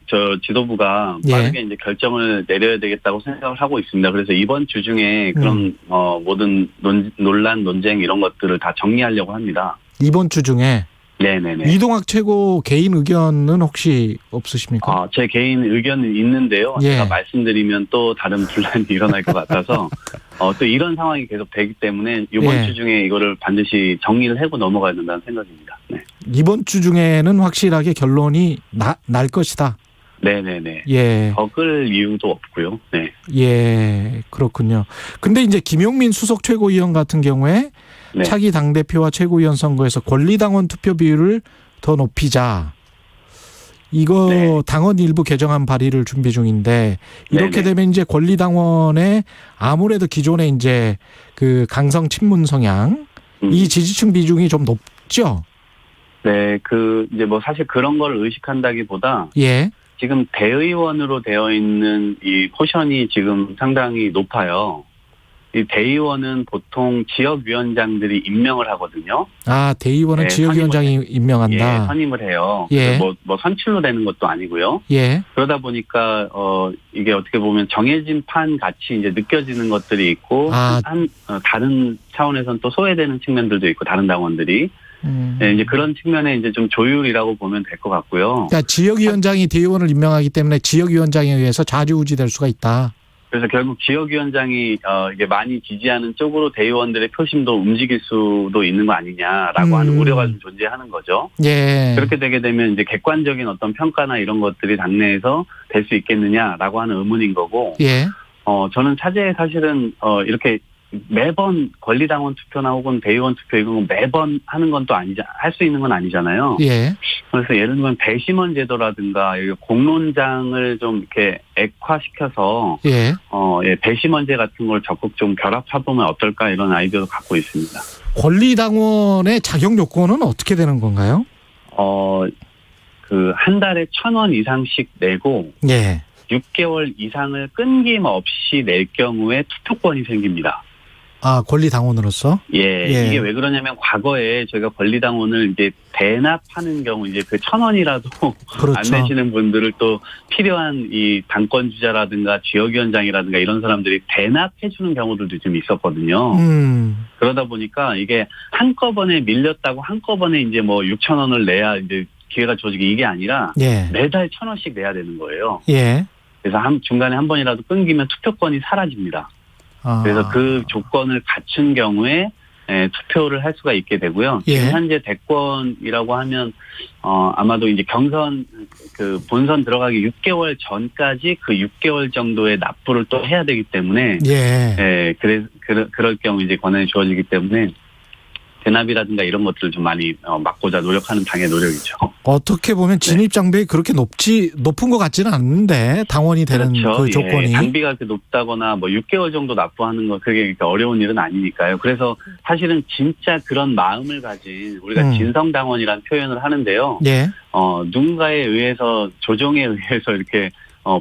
지도부가 예. 빠르게 이제 결정을 내려야 되겠다고 생각을 하고 있습니다. 그래서 이번 주 중에 그런 모든 논란, 논쟁 이런 것들을 다 정리하려고 합니다. 이번 주 중에. 네네네. 이동학 최고 개인 의견은 혹시 없으십니까? 제 개인 의견은 있는데요. 예. 제가 말씀드리면 또 다른 분란이 일어날 것 같아서 또 이런 상황이 계속 되기 때문에 이번 예. 주 중에 이거를 반드시 정리를 하고 넘어가야 된다는 생각입니다. 네. 이번 주 중에는 확실하게 결론이 날 것이다. 네네네. 예. 적을 이유도 없고요. 네. 예, 그렇군요. 근데 이제 김용민 수석 최고위원 같은 경우에 네. 차기 당대표와 최고위원 선거에서 권리당원 투표 비율을 더 높이자. 이거 네. 당원 일부 개정안 발의를 준비 중인데 이렇게 네네. 되면 이제 권리당원의 아무래도 기존에 이제 그 강성 친문 성향 이 지지층 비중이 좀 높죠. 네, 이제 뭐 사실 그런 걸 의식한다기보다 예. 지금 대의원으로 되어 있는 이 포션이 지금 상당히 높아요. 이 대의원은 보통 지역위원장들이 임명을 하거든요. 아, 대의원은 네, 지역위원장이 임명한다. 예, 선임을 해요. 예. 뭐 선출로 되는 것도 아니고요. 예. 그러다 보니까 이게 어떻게 보면 정해진 판 같이 이제 느껴지는 것들이 있고 다른 차원에서는 또 소외되는 측면들도 있고 다른 당원들이 네, 이제 그런 측면에 이제 좀 조율이라고 보면 될 것 같고요. 그러니까 지역위원장이 대의원을 임명하기 때문에 지역위원장에 의해서 좌지우지될 수가 있다. 그래서 결국 지역위원장이 이게 많이 지지하는 쪽으로 대의원들의 표심도 움직일 수도 있는 거 아니냐라고 하는 우려가 좀 존재하는 거죠. 예. 그렇게 되게 되면 이제 객관적인 어떤 평가나 이런 것들이 당내에서 될 수 있겠느냐라고 하는 의문인 거고. 예. 저는 사실은 이렇게 매번 권리당원 투표나 혹은 대의원 투표 이건 매번 하는 건 또 할 수 있는 건 아니잖아요. 예. 그래서 예를 들면 배심원 제도라든가 공론장을 좀 이렇게 액화시켜서 예. 배심원제 같은 걸 적극 좀 결합해보면 어떨까 이런 아이디어도 갖고 있습니다. 권리당원의 자격 요건은 어떻게 되는 건가요? 한 달에 1,000원 이상씩 내고 예. 6개월 이상을 끊김없이 낼 경우에 투표권이 생깁니다. 아, 권리당원으로서? 예. 이게 왜 그러냐면 과거에 저희가 권리당원을 이제 대납하는 경우 이제 그 1,000원이라도 그렇죠. 안 내시는 분들을 또 필요한 이 당권 주자라든가 지역위원장이라든가 이런 사람들이 대납해주는 경우들도 좀 있었거든요. 그러다 보니까 이게 한꺼번에 밀렸다고 한꺼번에 이제 뭐 6,000원을 내야 이제 기회가 주어지게 이게 아니라 예. 매달 1,000원씩 내야 되는 거예요. 예. 그래서 중간에 한 번이라도 끊기면 투표권이 사라집니다. 그래서 그 조건을 갖춘 경우에 투표를 할 수가 있게 되고요. 예. 지금 현재 대권이라고 하면 아마도 이제 경선 그 본선 들어가기 6개월 전까지 그 6개월 정도의 납부를 또 해야 되기 때문에 그럴 경우 이제 권한이 주어지기 때문에 대납이라든가 이런 것들을 좀 많이 막고자 노력하는 당의 노력이죠. 어떻게 보면 진입 장벽이 그렇게 높은 것 같지는 않는데 당원이 되는 그렇죠. 그 조건이. 장비가 그렇게 높다거나 뭐 6개월 정도 납부하는 거 그게 어려운 일은 아니니까요. 그래서 사실은 진짜 그런 마음을 가진 우리가 진성당원이라는 표현을 하는데요. 예. 누군가에 의해서 조정에 의해서 이렇게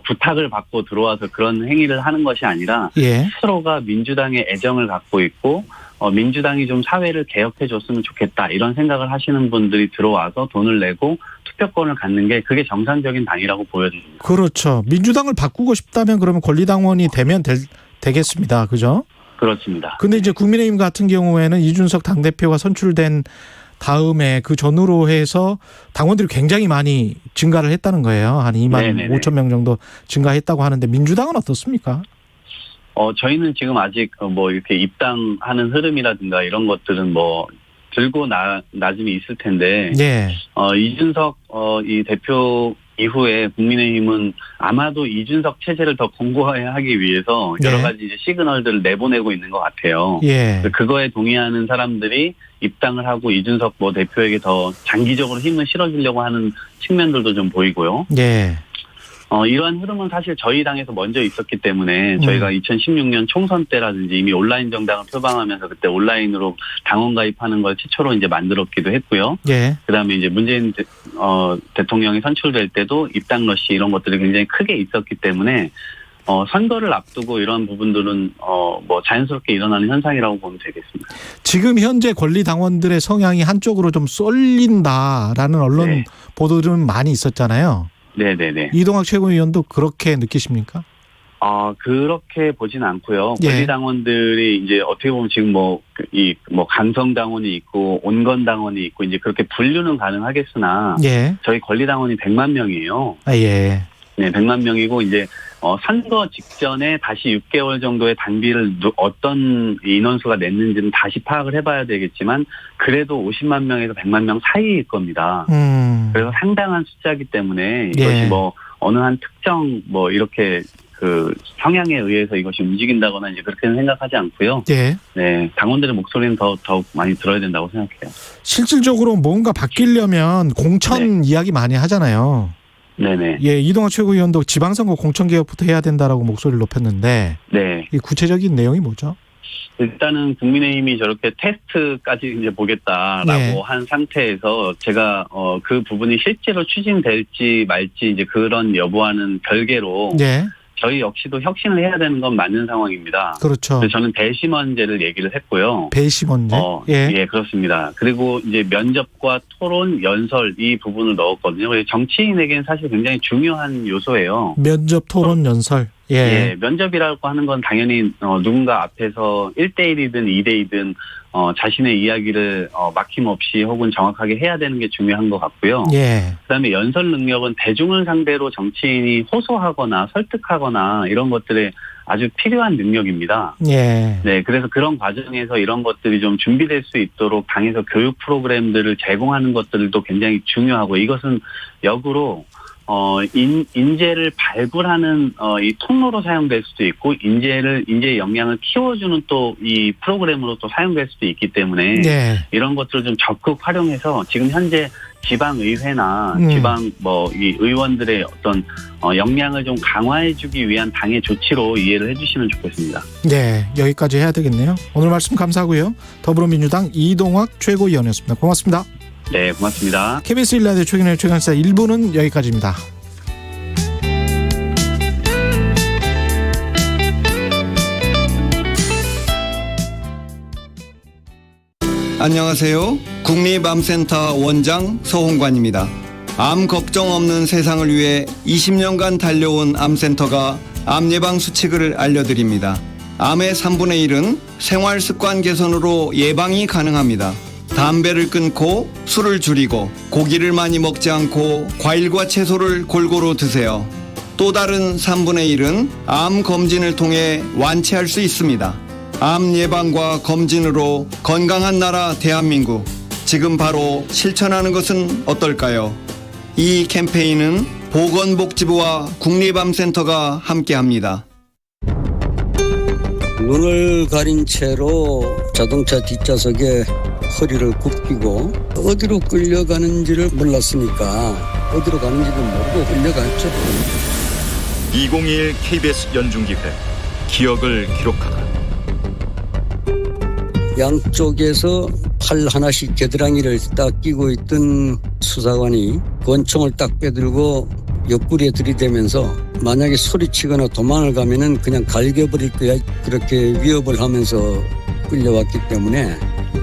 부탁을 받고 들어와서 그런 행위를 하는 것이 아니라 스스로가 민주당의 애정을 갖고 있고 민주당이 좀 사회를 개혁해 줬으면 좋겠다 이런 생각을 하시는 분들이 들어와서 돈을 내고 투표권을 갖는 게 그게 정상적인 당이라고 보여집니다. 그렇죠. 민주당을 바꾸고 싶다면 그러면 권리당원이 되면 되겠습니다. 그죠? 그렇습니다. 근데 이제 국민의힘 같은 경우에는 이준석 당대표가 선출된 다음에 그 전후로 해서 당원들이 굉장히 많이 증가를 했다는 거예요. 한 2만 5천 명 정도 증가했다고 하는데 민주당은 어떻습니까? 저희는 지금 아직 뭐 이렇게 입당하는 흐름이라든가 이런 것들은 뭐 들고 나중에 있을 텐데, 이준석 이 대표 이후에 국민의힘은 아마도 이준석 체제를 더 공고화하기 위해서 여러 가지 이제 시그널들을 내보내고 있는 것 같아요. 그거에 동의하는 사람들이 입당을 하고 이준석 뭐 대표에게 더 장기적으로 힘을 실어주려고 하는 측면들도 좀 보이고요. 이러한 흐름은 사실 저희 당에서 먼저 있었기 때문에 저희가 2016년 총선 때라든지 이미 온라인 정당을 표방하면서 그때 온라인으로 당원 가입하는 걸 최초로 이제 만들었기도 했고요. 그다음에 이제 문재인 대통령이 선출될 때도 입당 러시 이런 것들이 굉장히 크게 있었기 때문에 선거를 앞두고 이런 부분들은 뭐 자연스럽게 일어나는 현상이라고 보면 되겠습니다. 지금 현재 권리당원들의 성향이 한쪽으로 좀 쏠린다라는 언론 보도들은 많이 있었잖아요. 네네네. 이동학 최고위원도 그렇게 느끼십니까? 그렇게 보진 않고요. 권리당원들이 이제 어떻게 보면 지금 뭐 강성당원이 있고 온건당원이 있고 이제 그렇게 분류는 가능하겠으나 저희 권리당원이 100만 명이에요. 네, 100만 명이고 이제 선거 직전에 다시 6개월 정도의 단비를 어떤 인원수가 냈는지는 다시 파악을 해봐야 되겠지만 그래도 50만 명에서 100만 명 사이일 겁니다. 그래서 상당한 숫자이기 때문에 이것이 뭐 어느 한 특정 뭐 이렇게 그 성향에 의해서 이것이 움직인다거나 이제 그렇게는 생각하지 않고요. 당원들의 목소리는 더욱 많이 들어야 된다고 생각해요. 실질적으로 뭔가 바뀌려면 공천 이야기 많이 하잖아요. 이동학 최고위원도 지방선거 공천개혁부터 해야 된다라고 목소리를 높였는데 이 구체적인 내용이 뭐죠? 일단은 국민의힘이 저렇게 테스트까지 이제 보겠다라고 네. 한 상태에서 제가 그 부분이 실제로 추진될지 말지 이제 그런 여부와는 별개로 네. 저희 역시도 혁신을 해야 되는 건 맞는 상황입니다. 그렇죠. 그래서 저는 배심원제를 얘기를 했고요. 배심원제. 예, 그렇습니다. 그리고 이제 면접과 토론, 연설 이 부분을 넣었거든요. 그래서 정치인에게는 사실 굉장히 중요한 요소예요. 면접, 토론, 연설. 예, 면접이라고 하는 건 당연히 누군가 앞에서 1대1이든 2대2든 자신의 이야기를 막힘없이 혹은 정확하게 해야 되는 게 중요한 것 같고요. 예. 그다음에 연설 능력은 대중을 상대로 정치인이 호소하거나 설득하거나 이런 것들에 아주 필요한 능력입니다. 예. 네, 그래서 그런 과정에서 이런 것들이 좀 준비될 수 있도록 당에서 교육 프로그램들을 제공하는 것들도 굉장히 중요하고 이것은 역으로 인재를 발굴하는 이 통로로 사용될 수도 있고 인재의 역량을 키워주는 또 이 프로그램으로 또 사용될 수도 있기 때문에 네. 이런 것들을 좀 적극 활용해서 지금 현재 지방의회나 지방 이 의원들의 어떤 역량을 좀 강화해주기 위한 당의 조치로 이해를 해주시면 좋겠습니다. 네, 여기까지 해야 되겠네요. 오늘 말씀 감사하고요. 더불어민주당 이동학 최고위원이었습니다. 고맙습니다. 네, 고맙습니다. KBS 1라디오 최경영의 최강시사 1부는 여기까지입니다. 안녕하세요. 국립암센터 원장 서홍관입니다. 암 걱정 없는 세상을 위해 20년간 달려온 암센터가 암 예방 수칙을 알려드립니다. 암의 3분의 1은 생활습관 개선으로 예방이 가능합니다. 담배를 끊고 술을 줄이고 고기를 많이 먹지 않고 과일과 채소를 골고루 드세요. 또 다른 3분의 1은 암 검진을 통해 완치할 수 있습니다. 암 예방과 검진으로 건강한 나라 대한민국, 지금 바로 실천하는 것은 어떨까요? 이 캠페인은 보건복지부와 국립암센터가 함께합니다. 눈을 가린 채로 자동차 뒷좌석에 허리를 굽히고 어디로 끌려가는지를 몰랐으니까 어디로 가는지도 모르고 끌려갔죠. 2021 KBS 연중기획 기억을 기록하다. 양쪽에서 팔 하나씩 겨드랑이를 딱 끼고 있던 수사관이 권총을 딱 빼들고 옆구리에 들이대면서 만약에 소리치거나 도망을 가면은 그냥 갈겨버릴 거야, 그렇게 위협을 하면서 끌려왔기 때문에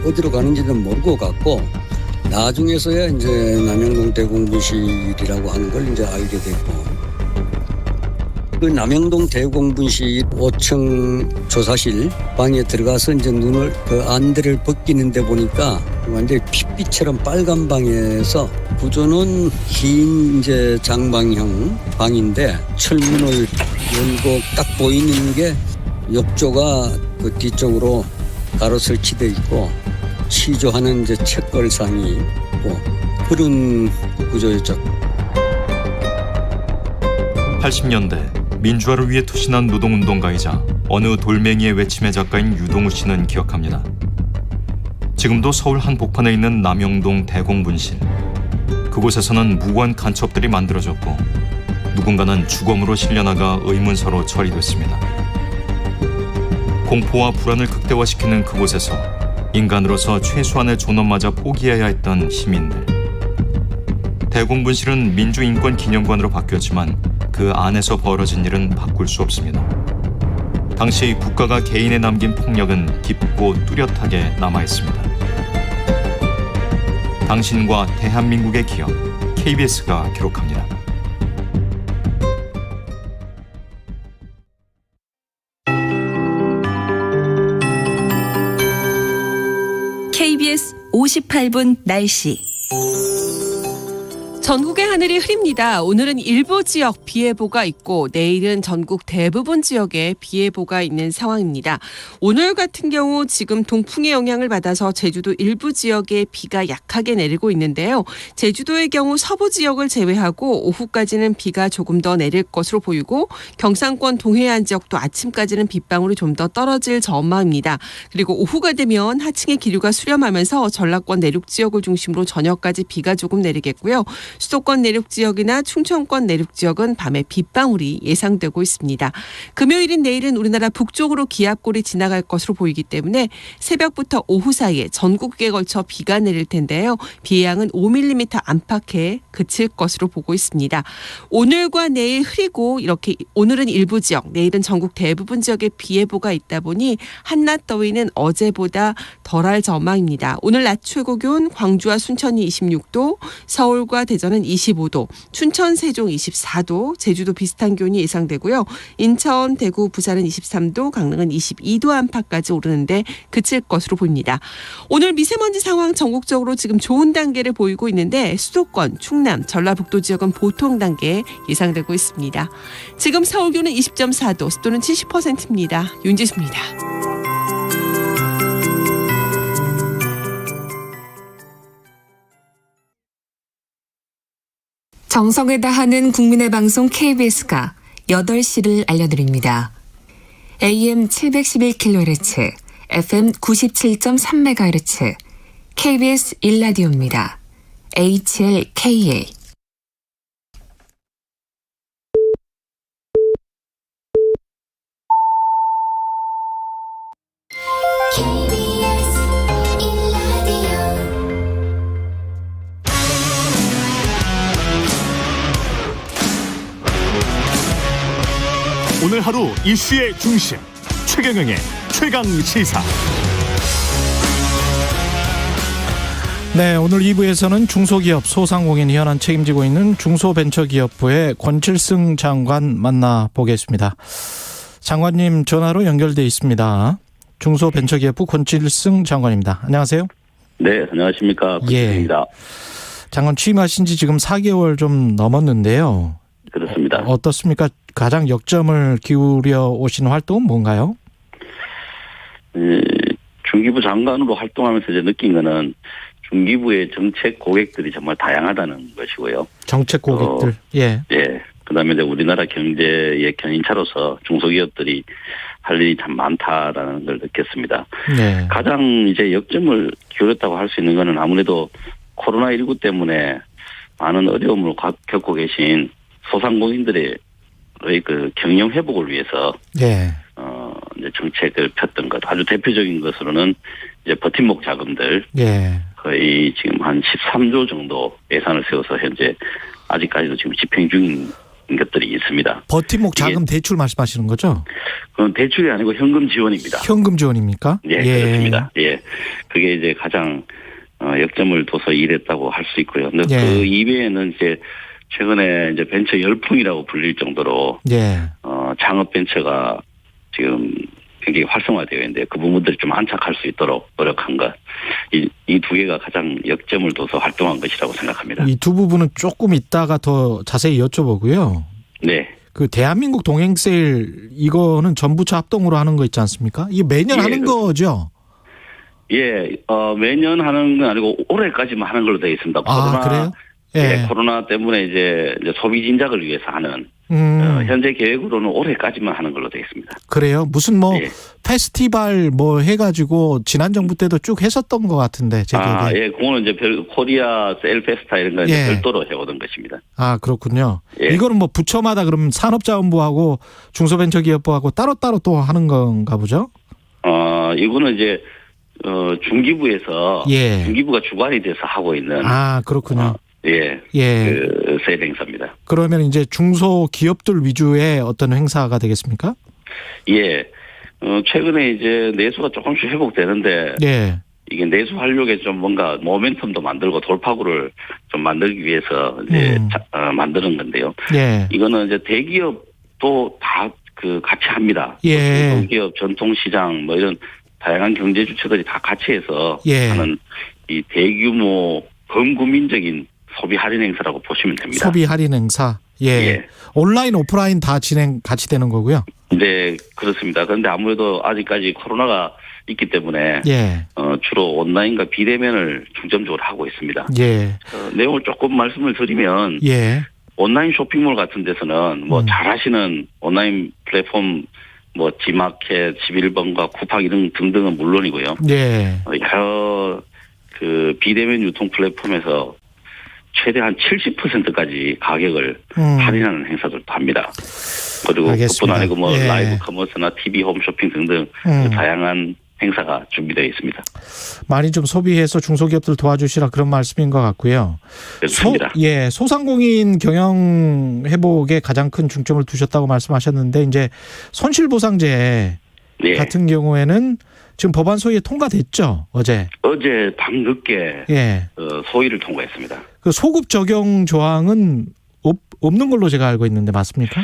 어디로 가는지는 모르고 갔고, 나중에서야 이제 남영동 대공분실이라고 하는 걸 이제 알게 됐고, 그 남영동 대공분실 5층 조사실 방에 들어가서 이제 눈을 그 안대를 벗기는 데 보니까 완전히 핏빛처럼 빨간 방에서 구조는 흰 이제 장방형 방인데 철문을 열고 딱 보이는 게 욕조가 그 뒤쪽으로 가로 설치되어 있고 시조하는 이제 책걸상이 있고 그런 구조였죠. 80년대 민주화를 위해 투신한 노동운동가이자 어느 돌멩이의 외침의 작가인 유동우 씨는 기억합니다. 지금도 서울 한복판에 있는 남영동 대공분실. 그곳에서는 무고한 간첩들이 만들어졌고 누군가는 주검으로 실려나가 의문서로 처리됐습니다. 공포와 불안을 극대화시키는 그곳에서 인간으로서 최소한의 존엄마저 포기해야 했던 시민들. 대공분실은 민주인권기념관으로 바뀌었지만 그 안에서 벌어진 일은 바꿀 수 없습니다. 당시 국가가 개인에 남긴 폭력은 깊고 뚜렷하게 남아있습니다. 당신과 대한민국의 기억, KBS가 기록합니다. KBS 58분 날씨. 전국의 하늘이 흐립니다. 오늘은 일부 지역 비 예보가 있고 내일은 전국 대부분 지역에 비 예보가 있는 상황입니다. 오늘 같은 경우 지금 동풍의 영향을 받아서 제주도 일부 지역에 비가 약하게 내리고 있는데요. 제주도의 경우 서부 지역을 제외하고 오후까지는 비가 조금 더 내릴 것으로 보이고 경상권 동해안 지역도 아침까지는 빗방울이 좀 더 떨어질 전망입니다. 그리고 오후가 되면 하층의 기류가 수렴하면서 전라권 내륙 지역을 중심으로 저녁까지 비가 조금 내리겠고요. 수도권 내륙 지역이나 충청권 내륙 지역은 밤에 빗방울이 예상되고 있습니다. 금요일인 내일은 우리나라 북쪽으로 기압골이 지나갈 것으로 보이기 때문에 새벽부터 오후 사이에 전국에 걸쳐 비가 내릴 텐데요. 비의 양은 5mm 안팎에 그칠 것으로 보고 있습니다. 오늘과 내일 흐리고 이렇게 오늘은 일부 지역, 내일은 전국 대부분 지역에 비 예보가 있다 보니 한낮 더위는 어제보다 덜할 전망입니다. 오늘 낮 최고 기온 광주와 순천이 26도, 서울과 대전은 25도, 춘천, 세종 24도, 제주도 비슷한 기온이 예상되고요. 인천, 대구, 부산은 23도, 강릉은 22도 안팎까지 오르는데 그칠 것으로 보입니다. 오늘 미세먼지 상황 전국적으로 지금 좋은 단계를 보이고 있는데 수도권, 충남, 전라북도 지역은 보통 단계 예상되고 있습니다. 지금 서울 기온은 20.4도, 습도는 70%입니다. 윤지수입니다. 정성을 다하는 국민의 방송 KBS가 8시를 알려드립니다. AM 711kHz, FM 97.3MHz, KBS 1라디오입니다. HLKA. 오늘 하루 이슈의 중심 최경영의 최강시사. 네, 오늘 2부에서는 중소기업 소상공인 현안 책임지고 있는 중소벤처기업부의 권칠승 장관 만나보겠습니다. 장관님 전화로 연결돼 있습니다. 중소벤처기업부 권칠승 장관입니다. 안녕하세요. 네, 안녕하십니까. 권칠승입니다. 장관 취임하신 지 지금 4개월 좀 넘었는데요. 그렇습니다. 어떻습니까? 가장 역점을 기울여 오신 활동은 뭔가요? 중기부 장관으로 활동하면서 이제 느낀 거는 중기부의 정책 고객들이 정말 다양하다는 것이고요. 정책 고객들, 예. 그다음에 이제 우리나라 경제의 견인차로서 중소기업들이 할 일이 참 많다라는 걸 느꼈습니다. 네. 가장 이제 역점을 기울였다고 할 수 있는 거는 아무래도 코로나19 때문에 많은 어려움을 겪고 계신 소상공인들의 그 경영 회복을 위해서 이제 정책을 폈던 것. 아주 대표적인 것으로는 이제 버팀목 자금들 거의 지금 한 13조 정도 예산을 세워서 현재 아직까지도 지금 집행 중인 것들이 있습니다. 버팀목 자금 대출 말씀하시는 거죠? 그건 대출이 아니고 현금 지원입니다. 현금 지원입니까? 예, 그렇습니다. 예, 그게 이제 가장 역점을 둬서 일했다고 할 수 있고요. 근데 그 이외에는 이제 최근에 이제 벤처 열풍이라고 불릴 정도로 창업 벤처가 지금 굉장히 활성화되어 있는데 그 부분들이 좀 안착할 수 있도록 노력한 것. 이 두 개가 가장 역점을 둬서 활동한 것이라고 생각합니다. 이 두 부분은 조금 이따가 더 자세히 여쭤보고요. 네. 그 대한민국 동행세일 이거는 전부처 합동으로 하는 거 있지 않습니까? 이게 매년 하는 거죠? 예, 매년 하는 건 아니고 올해까지만 하는 걸로 되어 있습니다. 그래요? 코로나 때문에 이제 소비 진작을 위해서 하는 현재 계획으로는 올해까지만 하는 걸로 되어 있습니다. 그래요? 무슨 페스티벌 해가지고 지난 정부 때도 쭉 했었던 것 같은데 제 기억에. 그거는 이제 코리아 셀 페스타 이런 거 별도로 해오던 것입니다. 아, 그렇군요. 이거는 부처마다 그럼 산업자원부하고 중소벤처기업부하고 따로따로 또 하는 건가 보죠? 이거는 이제 중기부에서 중기부가 주관이 돼서 하고 있는. 그렇군요. 그 세일 행사입니다. 그러면 이제 중소기업들 위주의 어떤 행사가 되겠습니까? 최근에 이제 내수가 조금씩 회복되는데 이게 내수 활력에 좀 뭔가 모멘텀도 만들고 돌파구를 좀 만들기 위해서 이제 만드는 건데요. 이거는 이제 대기업도 다 같이 합니다. 중소기업, 전통시장 이런 다양한 경제 주체들이 다 같이 해서 하는 이 대규모 범국민적인 소비 할인 행사라고 보시면 됩니다. 소비 할인 행사. 온라인, 오프라인 다 같이 되는 거고요. 네, 그렇습니다. 그런데 아무래도 아직까지 코로나가 있기 때문에 주로 온라인과 비대면을 중점적으로 하고 있습니다. 내용을 조금 말씀을 드리면 온라인 쇼핑몰 같은 데서는 잘하시는 온라인 플랫폼 지마켓, 11번가 쿠팡 이런 등등은 물론이고요. 여러 비대면 유통 플랫폼에서 최대한 70%까지 가격을 할인하는 행사들도 합니다. 그리고 그뿐 아니고 뭐 예. 라이브 커머스나 TV 홈쇼핑 등등 다양한 행사가 준비되어 있습니다. 많이 좀 소비해서 중소기업들 도와주시라 그런 말씀인 것 같고요. 그렇습니다. 소상공인 경영 회복에 가장 큰 중점을 두셨다고 말씀하셨는데 이제 손실보상제 예. 같은 경우에는 지금 법안 소위에 통과됐죠, 어제. 어제 밤늦게 예. 소위를 통과했습니다. 그 소급 적용 조항은 없는 걸로 제가 알고 있는데 맞습니까?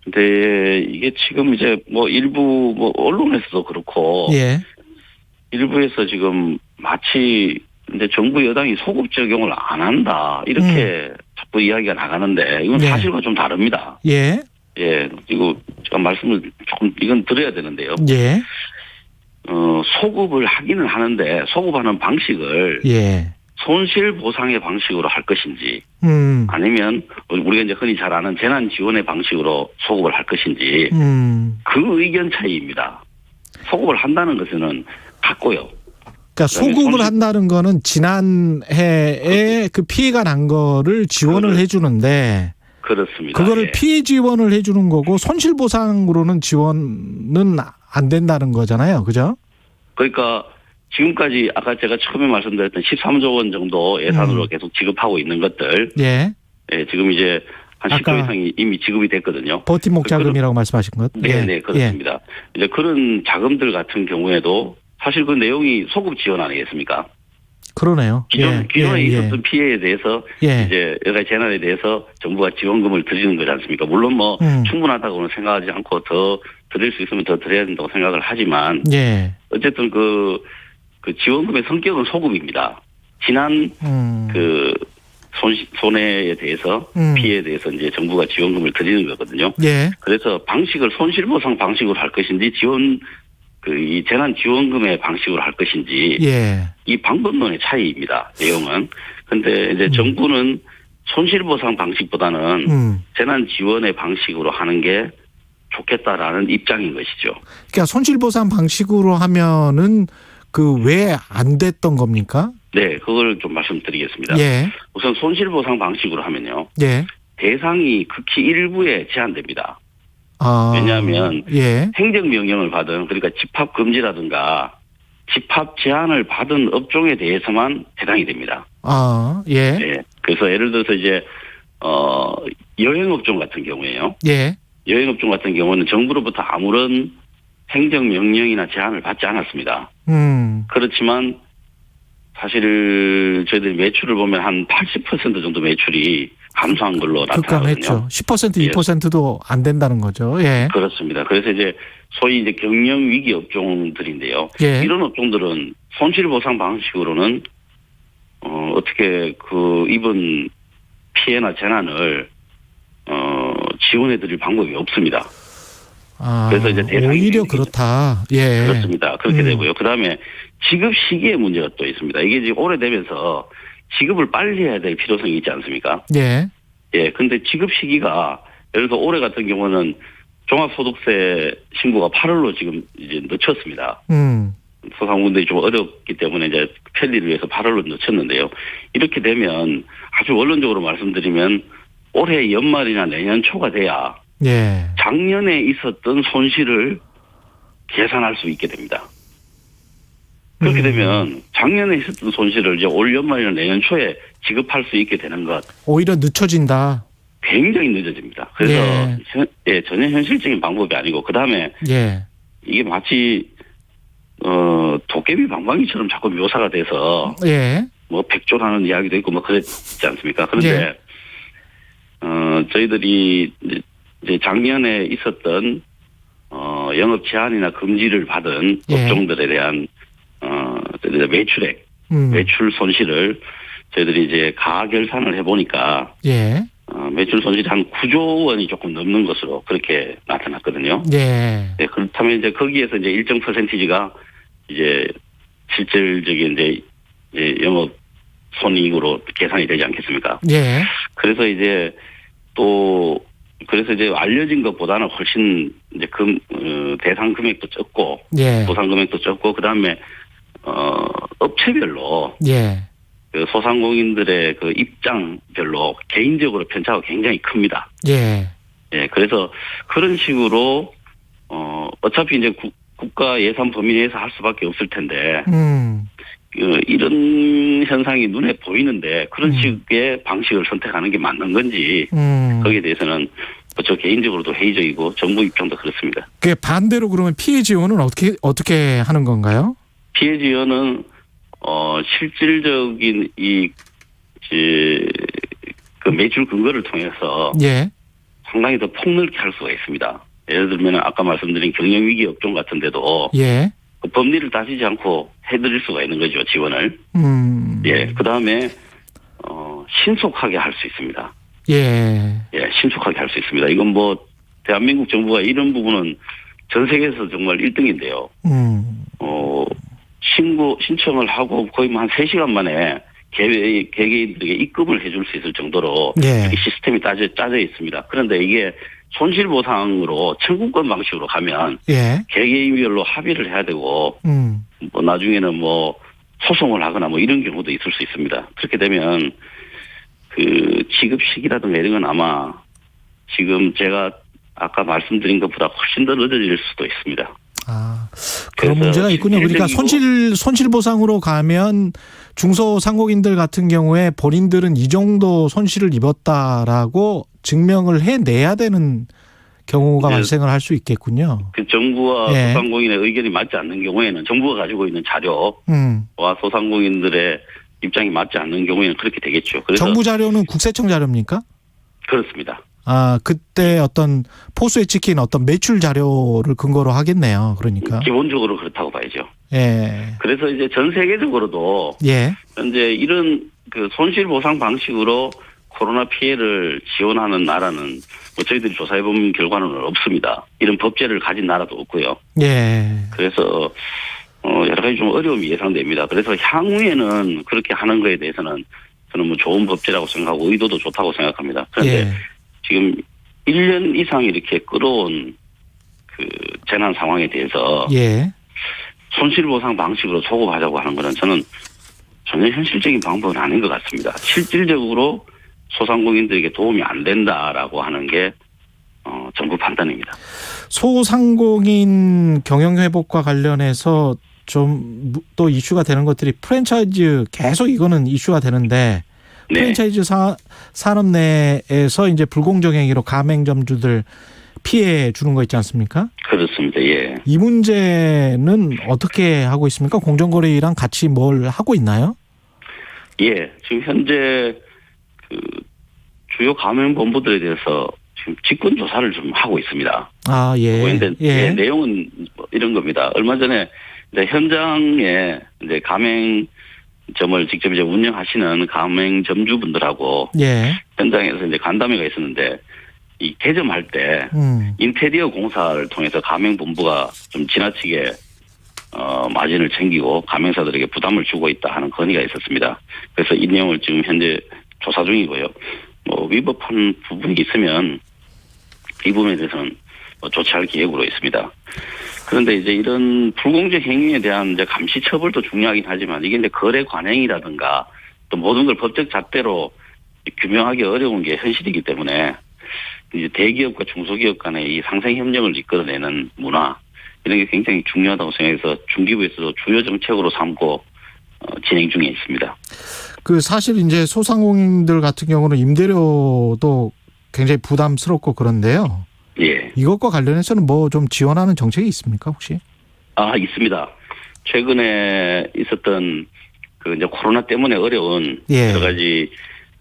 근데 이게 지금 이제 뭐 일부 뭐 언론에서도 그렇고 예. 일부에서 지금 마치 근데 정부 여당이 소급 적용을 안 한다 이렇게 자꾸 이야기가 나가는데 이건 예. 사실과 좀 다릅니다. 예. 예, 이거 제가 말씀을 조금 이건 드려야 되는데요. 예. 소급을 하기는 하는데 소급하는 방식을 예. 손실 보상의 방식으로 할 것인지 아니면 우리가 이제 흔히 잘 아는 재난 지원의 방식으로 소급을 할 것인지 그 의견 차이입니다. 소급을 한다는 것은 같고요. 그러니까 소급을 한다는 거는 지난해에 그 피해가 난 거를 지원을 해주는데 그렇습니다. 그거를 예. 피해 지원을 해주는 거고 손실보상으로는 지원은 안 된다는 거잖아요. 그죠? 그러니까 지금까지 아까 제가 처음에 말씀드렸던 13조 원 정도 예산으로 계속 지급하고 있는 것들 예. 예, 지금 이제 한 10조 이상이 이미 지급이 됐거든요. 버팀목 자금이라고 말씀하신 것. 네, 네, 그렇습니다. 이제 그런 자금들 같은 경우에도 사실 그 내용이 소급 지원 아니겠습니까? 그러네요. 기존에 있었던 피해에 대해서 예. 이제 여러 가지 재난에 대해서 정부가 지원금을 드리는 거지 않습니까? 물론 뭐 충분하다고는 생각하지 않고 더 드릴 수 있으면 더 드려야 된다고 생각을 하지만 예. 어쨌든 그 지원금의 성격은 소급입니다. 지난 그 손해에 대해서 피해에 대해서 이제 정부가 지원금을 드리는 거거든요. 예. 그래서 방식을 손실보상 방식으로 할 것인지 이 재난 지원금의 방식으로 할 것인지 예. 이 방법론의 차이입니다. 내용은. 근데 이제 정부는 손실보상 방식보다는 재난 지원의 방식으로 하는 게 좋겠다라는 입장인 것이죠. 그러니까 손실보상 방식으로 하면은 그 왜 안 됐던 겁니까? 네, 그걸 좀 말씀드리겠습니다. 예. 우선 손실보상 방식으로 하면요. 예. 대상이 극히 일부에 제한됩니다. 아. 왜냐하면 예. 행정명령을 받은 그러니까 집합 금지라든가 집합 제한을 받은 업종에 대해서만 해당이 됩니다. 아, 예. 예. 그래서 예를 들어서 이제 여행업종 같은 경우에요. 예. 여행업종 같은 경우는 정부로부터 아무런 행정명령이나 제한을 받지 않았습니다. 그렇지만 사실 저희들이 매출을 보면 한 80% 정도 매출이 감소한 걸로 나타나거든요. 10% 2%도 안 된다는 거죠. 예. 그렇습니다. 그래서 이제 소위 이제 경영 위기 업종들인데요. 예. 이런 업종들은 손실보상 방식으로는 어떻게 그 입은 피해나 재난을 지원해드릴 방법이 없습니다. 아, 그래서 이제 오히려 그렇다. 예. 그렇습니다. 그렇게 되고요. 그다음에 지급 시기의 문제가 또 있습니다. 이게 지금 오래되면서 지급을 빨리 해야 될 필요성이 있지 않습니까? 예. 예. 근데 지급 시기가 예를 들어서 올해 같은 경우는 종합소득세 신고가 8월로 지금 이제 늦췄습니다. 소상공인들이 좀 어렵기 때문에 이제 편리를 위해서 8월로 늦췄는데요. 이렇게 되면 아주 원론적으로 말씀드리면 올해 연말이나 내년 초가 돼야 예. 작년에 있었던 손실을 계산할 수 있게 됩니다. 그렇게 되면 작년에 있었던 손실을 이제 올 연말이나 내년 초에 지급할 수 있게 되는 것. 오히려 늦춰진다. 굉장히 늦어집니다. 그래서 전혀 현실적인 방법이 아니고 그다음에 이게 마치 도깨비 방망이처럼 자꾸 묘사가 돼서 뭐 백조라는 이야기도 있고 뭐 그랬지 않습니까? 그런데 저희들이 이제 작년에 있었던 영업 제한이나 금지를 받은 업종들에 대한 매출액, 매출 손실을 저희들이 이제 가결산을 해보니까 매출 손실이 한 9조 원이 조금 넘는 것으로 그렇게 나타났거든요. 네, 그렇다면 이제 거기에서 이제 일정 퍼센티지가 이제 실질적인 이제 영업 손익으로 계산이 되지 않겠습니까? 그래서 이제 그래서 이제 알려진 것보다는 훨씬 이제 대상 금액도 적고 보상 금액도 적고 그다음에 업체별로 그 소상공인들의 그 입장별로 개인적으로 편차가 굉장히 큽니다. 예. 예, 그래서 그런 식으로 어차피 이제 국가 예산 범위 내에서 할 수밖에 없을 텐데 이런 현상이 눈에 보이는데 그런 식의 방식을 선택하는 게 맞는 건지 거기에 대해서는 저 개인적으로도 회의적이고 정부 입장도 그렇습니다. 그 반대로 그러면 피해 지원은 어떻게 하는 건가요? 피해 지원은 실질적인 그 매출 근거를 통해서 예. 상당히 더 폭넓게 할 수가 있습니다. 예를 들면 아까 말씀드린 경영위기 업종 같은 데도 예. 그 법리를 따지지 않고 해드릴 수가 있는 거죠, 지원을. 예, 그다음에 신속하게 할 수 있습니다. 예. 예, 신속하게 할 수 있습니다. 이건 뭐 대한민국 정부가 이런 부분은 전 세계에서 정말 1등인데요. 신청을 하고 거의 한 3시간 만에 개개인들에게 입금을 해줄 수 있을 정도로 이렇게 시스템이 짜져 있습니다. 그런데 이게 손실보상으로 청구권 방식으로 가면 개개인별로 합의를 해야 되고 뭐 나중에는 뭐 소송을 하거나 뭐 이런 경우도 있을 수 있습니다. 그렇게 되면 그 지급 시기라든가 이런 건 아마 지금 제가 아까 말씀드린 것보다 훨씬 더 늦어질 수도 있습니다. 아, 그런 문제가 있군요. 그러니까 손실보상으로 가면 중소상공인들 같은 경우에 본인들은 이 정도 손실을 입었다라고 증명을 해내야 되는 경우가 발생을 할 수 있겠군요. 그 정부와 소상공인의 의견이 맞지 않는 경우에는 정부가 가지고 있는 자료와 소상공인들의 입장이 맞지 않는 경우에는 그렇게 되겠죠. 그래서 정부 자료는 국세청 자료입니까? 그렇습니다. 아, 그때 어떤 포수에 찍힌 어떤 매출 자료를 근거로 하겠네요. 그러니까. 기본적으로 그렇다고 봐야죠. 예. 그래서 이제 전 세계적으로도 현재 이런 그 손실보상 방식으로 코로나 피해를 지원하는 나라는 뭐 저희들이 조사해본 결과는 없습니다. 이런 법제를 가진 나라도 없고요. 예. 그래서 여러 가지 좀 어려움이 예상됩니다. 그래서 향후에는 그렇게 하는 거에 대해서는 저는 뭐 좋은 법제라고 생각하고 의도도 좋다고 생각합니다. 그런데 지금 1년 이상 이렇게 끌어온 그 재난 상황에 대해서 손실보상 방식으로 소급하자고 하는 거는 저는 전혀 현실적인 방법은 아닌 것 같습니다. 실질적으로 소상공인들에게 도움이 안 된다라고 하는 게 정부 판단입니다. 소상공인 경영 회복과 관련해서 좀 또 이슈가 되는 것들이 프랜차이즈 계속 이거는 이슈가 되는데 프랜차이즈 산업 내에서 이제 불공정 행위로 가맹점주들 피해 주는 거 있지 않습니까? 그렇습니다. 예. 이 문제는 어떻게 하고 있습니까? 공정거래위랑 같이 뭘 하고 있나요? 예. 지금 현재 그 주요 가맹본부들에 대해서 지금 직권 조사를 좀 하고 있습니다. 아, 예. 예. 내용은 이런 겁니다. 얼마 전에 이제 현장에 이제 가맹점을 직접 이제 운영하시는 가맹점주분들하고 현장에서 이제 간담회가 있었는데 이 개점할 때 인테리어 공사를 통해서 가맹본부가 좀 지나치게 마진을 챙기고 가맹사들에게 부담을 주고 있다 하는 건의가 있었습니다. 그래서 이 내용을 지금 현재 조사 중이고요. 뭐 위법한 부분이 있으면 이 부분에 대해서는 조치할 계획으로 있습니다. 그런데 이제 이런 불공정 행위에 대한 이제 감시 처벌도 중요하긴 하지만 이게 이제 거래 관행이라든가 또 모든 걸 법적 잣대로 규명하기 어려운 게 현실이기 때문에 이제 대기업과 중소기업 간의 이 상생 협력을 이끌어내는 문화 이런 게 굉장히 중요하다고 생각해서 중기부에서도 주요 정책으로 삼고 진행 중에 있습니다. 그 사실 이제 소상공인들 같은 경우는 임대료도 굉장히 부담스럽고 그런데요. 예. 이것과 관련해서는 뭐 좀 지원하는 정책이 있습니까, 혹시? 아, 있습니다. 최근에 있었던 그 이제 코로나 때문에 어려운 여러 가지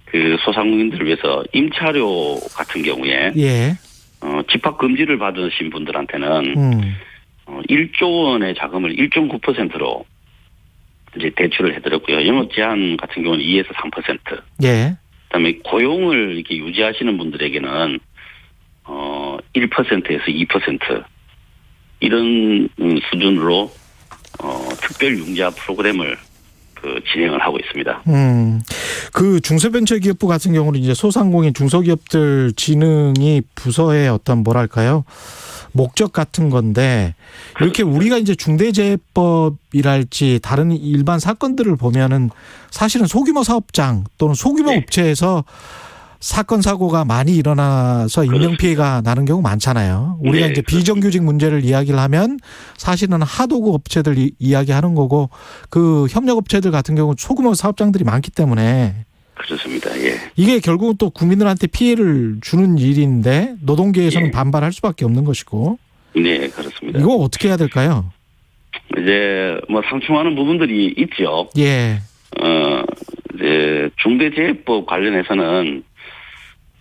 그 소상공인들을 위해서 임차료 같은 경우에 집합 금지를 받으신 분들한테는 1조 원의 자금을 1.9%로 이제 대출을 해드렸고요. 영업 제한 같은 경우는 2에서 3%. 그다음에 고용을 이렇게 유지하시는 분들에게는 1%에서 2% 이런 수준으로 특별 융자 프로그램을 진행을 하고 있습니다. 그 중소벤처기업부 같은 경우는 이제 소상공인 중소기업들 진흥이 부서의 어떤 뭐랄까요? 목적 같은 건데 이렇게 우리가 이제 중대재해법이랄지 다른 일반 사건들을 보면은 사실은 소규모 사업장 또는 소규모 업체에서 사건 사고가 많이 일어나서 인명 피해가 나는 경우 많잖아요. 우리가 이제 비정규직 문제를 이야기를 하면 사실은 하도급 업체들 이야기하는 거고 그 협력업체들 같은 경우 소규모 사업장들이 많기 때문에 그렇습니다. 예. 이게 결국은 또 국민들한테 피해를 주는 일인데 노동계에서는 반발할 수밖에 없는 것이고. 네, 그렇습니다. 이거 어떻게 해야 될까요? 이제 뭐 상충하는 부분들이 있죠. 예. 이제 중대재해법 관련해서는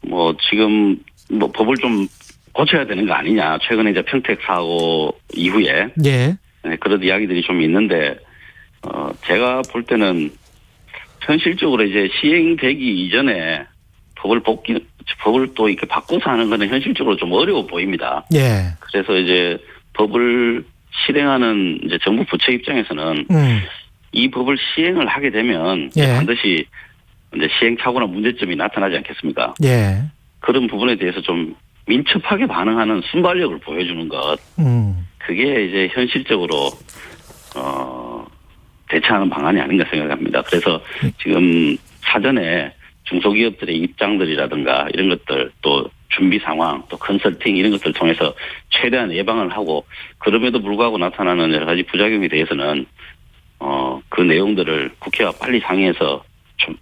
뭐 지금 뭐 법을 좀 고쳐야 되는 거 아니냐. 최근에 이제 평택 사고 이후에 네, 그런 이야기들이 좀 있는데 제가 볼 때는 현실적으로 이제 시행되기 이전에 법을 또 이렇게 바꿔서 하는 거는 현실적으로 좀 어려워 보입니다. 예. 그래서 이제 법을 실행하는 이제 정부 부처 입장에서는 이 법을 시행을 하게 되면 반드시 이제 시행착오나 문제점이 나타나지 않겠습니까? 예. 그런 부분에 대해서 좀 민첩하게 반응하는 순발력을 보여주는 것. 그게 이제 현실적으로 대처하는 방안이 아닌가 생각합니다. 그래서 지금 사전에 중소기업들의 입장들이라든가 이런 것들 또 준비 상황 또 컨설팅 이런 것들을 통해서 최대한 예방을 하고 그럼에도 불구하고 나타나는 여러 가지 부작용에 대해서는 그 내용들을 국회와 빨리 상의해서 좀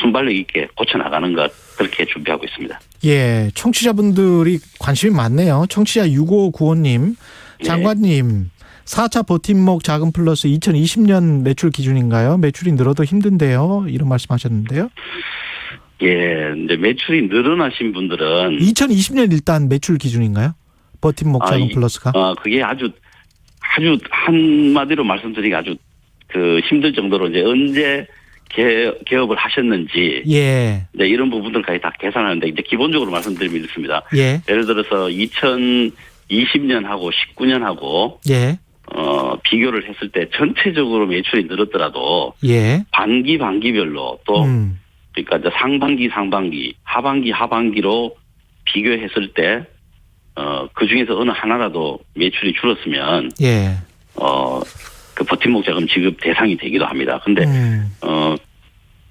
순발력 있게 고쳐나가는 것 그렇게 준비하고 있습니다. 예, 청취자분들이 관심이 많네요. 청취자 6595님, 장관님 4차 버팀목 자금 플러스 2020년 매출 기준인가요? 매출이 늘어도 힘든데요. 이런 말씀하셨는데요. 예, 이제 매출이 늘어나신 분들은 2020년 일단 매출 기준인가요? 버팀목 자금 플러스가? 그게 아주 한마디로 말씀드리기 아주 그 힘들 정도로 이제 언제 개업을 하셨는지 네, 이런 부분들까지 다 계산하는데 이제 기본적으로 말씀드리면 이렇습니다. 예를 들어서 2020년하고 19년하고 비교를 했을 때 전체적으로 매출이 늘었더라도 반기별로 또 그러니까 이제 상반기 하반기로 비교했을 때 그 중에서 어느 하나라도 매출이 줄었으면 그 버팀목 자금 지급 대상이 되기도 합니다. 근데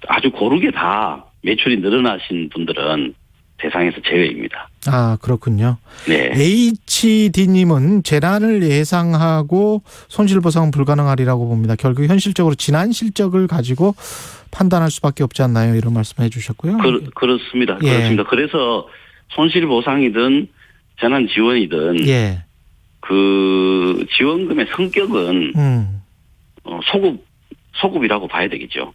아주 고르게 다 매출이 늘어나신 분들은 대상에서 제외입니다. 아, 그렇군요. 네. HD님은 재난을 예상하고 손실보상은 불가능하리라고 봅니다. 결국 현실적으로 지난 실적을 가지고 판단할 수밖에 없지 않나요? 이런 말씀해 주셨고요. 그렇습니다. 그렇습니다. 그래서 손실보상이든 재난지원이든 그 지원금의 성격은 소급이라고 봐야 되겠죠.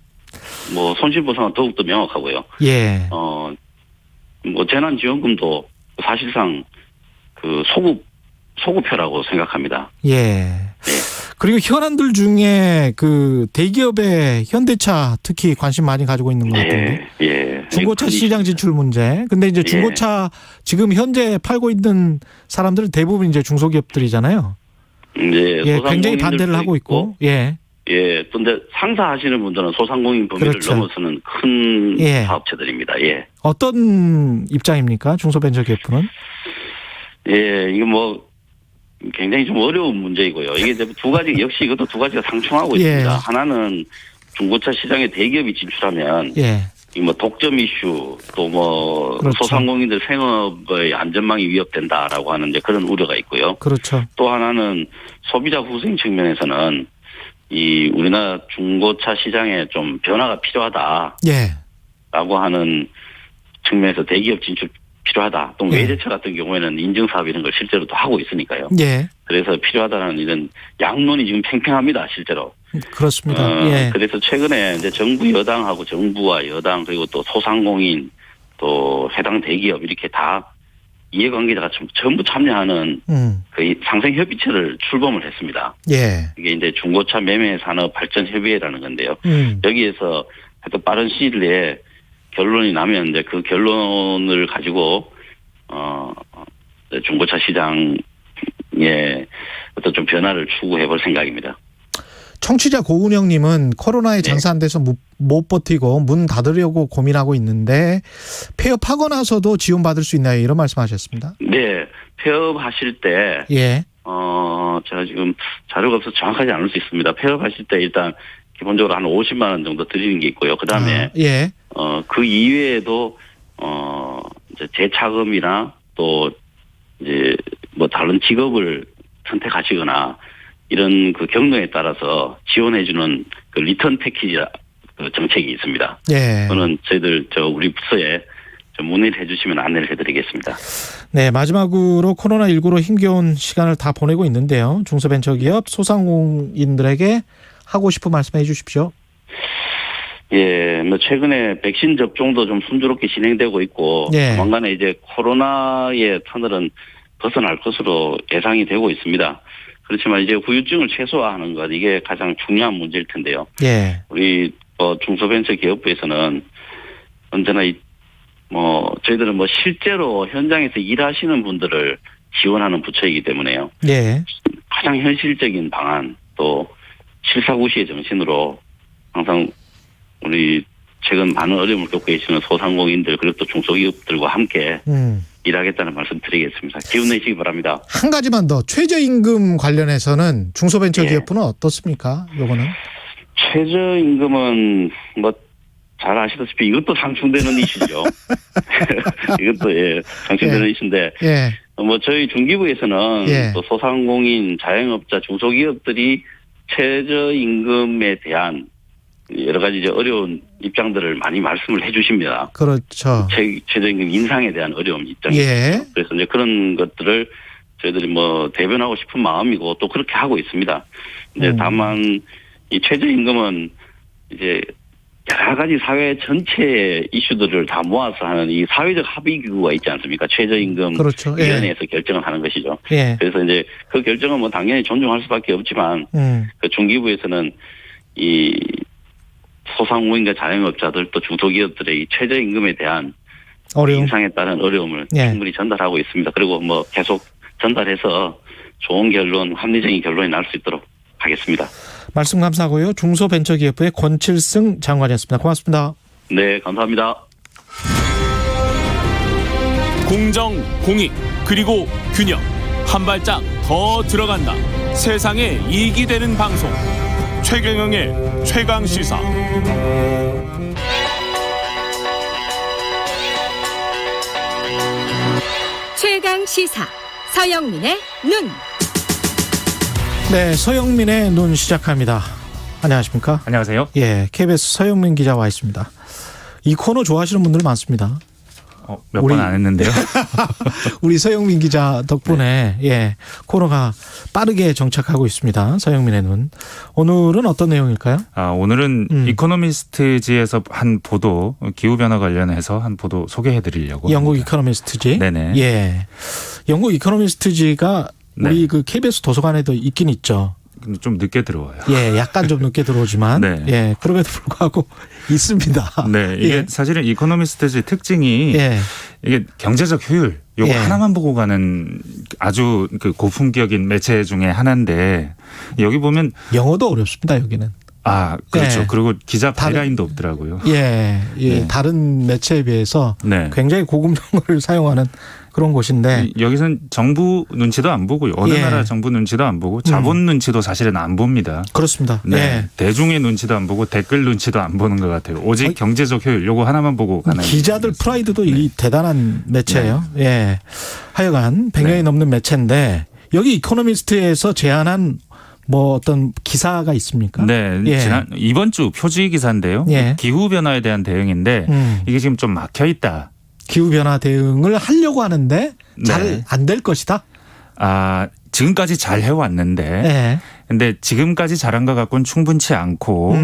뭐 손실보상은 더욱더 명확하고요. 뭐 재난지원금도 사실상 그 소급표라고 생각합니다. 그리고 현안들 중에 그 대기업의 현대차 특히 관심 많이 가지고 있는 것 같은데. 중고차 시장 진출 문제. 근데 이제 중고차 지금 현재 팔고 있는 사람들은 대부분 이제 중소기업들이잖아요. 굉장히 반대를 하고 있고. 근데 상사하시는 분들은 소상공인 범위를 넘어서는 큰 사업체들입니다. 어떤 입장입니까? 중소벤처기업부는? 이거 뭐 굉장히 좀 어려운 문제이고요. 이게 두 가지 역시 이것도 두 가지가 상충하고 있습니다. 하나는 중고차 시장에 대기업이 진출하면 뭐 독점 이슈 또 뭐 소상공인들 생업의 안전망이 위협된다라고 하는 이제 그런 우려가 있고요. 또 하나는 소비자 후생 측면에서는 이 우리나라 중고차 시장에 좀 변화가 필요하다. 라고 하는 측면에서 대기업 진출 필요하다. 또 외제차 같은 경우에는 인증사업 이런 걸 실제로 또 하고 있으니까요. 그래서 필요하다는 이런 양론이 지금 팽팽합니다. 실제로. 그렇습니다. 그래서 최근에 이제 정부 여당하고 정부와 여당 그리고 또 소상공인 또 해당 대기업 이렇게 다 이해관계자가 전부 참여하는 그 상생협의체를 출범을 했습니다. 이게 이제 중고차 매매 산업 발전 협의회라는 건데요. 여기에서 하여튼 빠른 시일 내에 결론이 나면 이제 그 결론을 가지고 중고차 시장에 어떤 좀 변화를 추구해 볼 생각입니다. 청취자 고은영님은 코로나에 장사 안 돼서 못 버티고 문 닫으려고 고민하고 있는데 폐업하고 나서도 지원받을 수 있나요? 이런 말씀하셨습니다. 네. 폐업하실 때 예. 제가 지금 자료가 없어서 정확하지 않을 수 있습니다. 폐업하실 때 일단 기본적으로 한 50만 원 정도 드리는 게 있고요. 그다음에 예. 그 이외에도 이제 재차금이나 또 이제 뭐 다른 직업을 선택하시거나 이런 그 경로에 따라서 지원해주는 그 리턴 패키지 그 정책이 있습니다. 예. 그거는 저희들 우리 부서에 좀 문의를 해주시면 안내를 해드리겠습니다. 네, 마지막으로 코로나19로 힘겨운 시간을 다 보내고 있는데요. 중소벤처기업 소상공인들에게 하고 싶은 말씀해 주십시오. 예, 뭐 최근에 백신 접종도 좀 순조롭게 진행되고 있고 예. 조만간에 이제 코로나의 터널은 벗어날 것으로 예상이 되고 있습니다. 그렇지만 이제 후유증을 최소화하는 것 이게 가장 중요한 문제일 텐데요. 예. 우리 중소벤처기업부에서는 언제나 저희들은 실제로 현장에서 일하시는 분들을 지원하는 부처이기 때문에요. 예. 가장 현실적인 방안 또 실사구시의 정신으로 항상 우리 최근 많은 어려움을 겪고 계시는 소상공인들 그리고 또 중소기업들과 함께 일하겠다는 말씀 드리겠습니다. 기운 내시기 바랍니다. 한 가지만 더. 최저임금 관련해서는 중소벤처기업부는 어떻습니까? 요거는? 최저임금은 잘 아시다시피 이것도 상충되는 이슈죠. 이것도 상충되는 이슈인데 저희 중기부에서는 또 소상공인, 자영업자, 중소기업들이 최저임금에 대한 여러 가지 이제 어려운 입장들을 많이 말씀을 해주십니다. 그렇죠. 최저임금 인상에 대한 어려움 입장이죠. 그래서 이제 그런 것들을 저희들이 대변하고 싶은 마음이고 또 그렇게 하고 있습니다. 근데 다만 이 최저임금은 이제 여러 가지 사회 전체의 이슈들을 다 모아서 하는 이 사회적 합의 기구가 있지 않습니까? 최저임금 그렇죠. 위원회에서 결정을 하는 것이죠. 그래서 이제 그 결정은 당연히 존중할 수밖에 없지만 그 중기부에서는 이 소상공인과 자영업자들 또 중소기업들의 이 최저임금에 대한 어려움. 인상에 따른 어려움을 충분히 전달하고 있습니다. 그리고 계속 전달해서 좋은 결론, 합리적인 결론이 날 수 있도록 하겠습니다. 말씀 감사하고요. 중소벤처기업부의 권칠승 장관이었습니다. 고맙습니다. 네, 감사합니다. 공정, 공익, 그리고 균형. 한 발짝 더 들어간다. 세상에 이익이 되는 방송. 최경영의 최강시사. 최강시사. 서영민의 눈. 네, 서영민의 눈 시작합니다. 안녕하십니까? 안녕하세요. 예, KBS 서영민 기자 와 있습니다. 이 코너 좋아하시는 분들 많습니다. 몇 번 안 했는데요. 우리 서영민 기자 덕분에 코너가 빠르게 정착하고 있습니다. 서영민의 눈. 오늘은 어떤 내용일까요? 오늘은 이코노미스트지에서 한 보도, 기후변화 관련해서 한 보도 소개해드리려고. 영국 합니다. 이코노미스트지? 네네. 예. 영국 이코노미스트지가 우리 그 KBS 도서관에도 있긴 있죠. 좀 늦게 들어와요. 예, 약간 좀 늦게 들어오지만, 그럼에도 불구하고 있습니다. 네, 이게 사실은 이코노미스트의 특징이 이게 경제적 효율 요거 하나만 보고 가는 아주 그 고품격인 매체 중에 하나인데 여기 보면 영어도 어렵습니다, 여기는. 그렇죠. 그리고 기자 바이라인도 없더라고요. 다른 매체에 비해서 굉장히 고급 용어를 사용하는 그런 곳인데 여기서는 정부 눈치도 안 보고요. 어느 나라 정부 눈치도 안 보고 자본 눈치도 사실은 안 봅니다. 그렇습니다. 네. 대중의 눈치도 안 보고 댓글 눈치도 안 보는 것 같아요. 오직 경제적 효율 요거 하나만 보고 가는. 기자들 프라이드도 이 대단한 매체예요. 하여간 100년이 넘는 매체인데 여기 이코노미스트에서 제안한 어떤 기사가 있습니까? 네. 이번 주 표지 기사인데요. 기후변화에 대한 대응인데 이게 지금 좀 막혀 있다. 기후변화 대응을 하려고 하는데 잘 안 될 것이다? 지금까지 잘 해왔는데 근데 지금까지 잘한 것 같고는 충분치 않고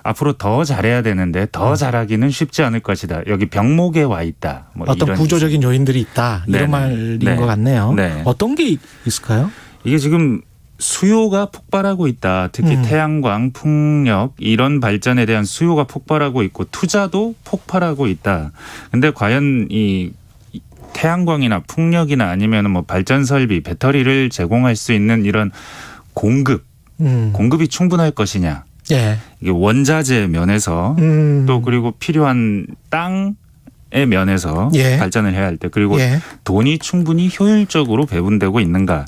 앞으로 더 잘해야 되는데 더 잘하기는 쉽지 않을 것이다. 여기 병목에 와 있다. 어떤 구조적인 요인들이 있다. 이런 말인 것 같네요. 어떤 게 있을까요? 이게 지금 수요가 폭발하고 있다. 특히 태양광, 풍력 이런 발전에 대한 수요가 폭발하고 있고 투자도 폭발하고 있다. 근데 과연 이 태양광이나 풍력이나 아니면 발전 설비, 배터리를 제공할 수 있는 이런 공급이 충분할 것이냐. 이게 원자재 면에서 또 그리고 필요한 땅 면에서 예. 발전을 해야 할 때 그리고 예. 돈이 충분히 효율적으로 배분되고 있는가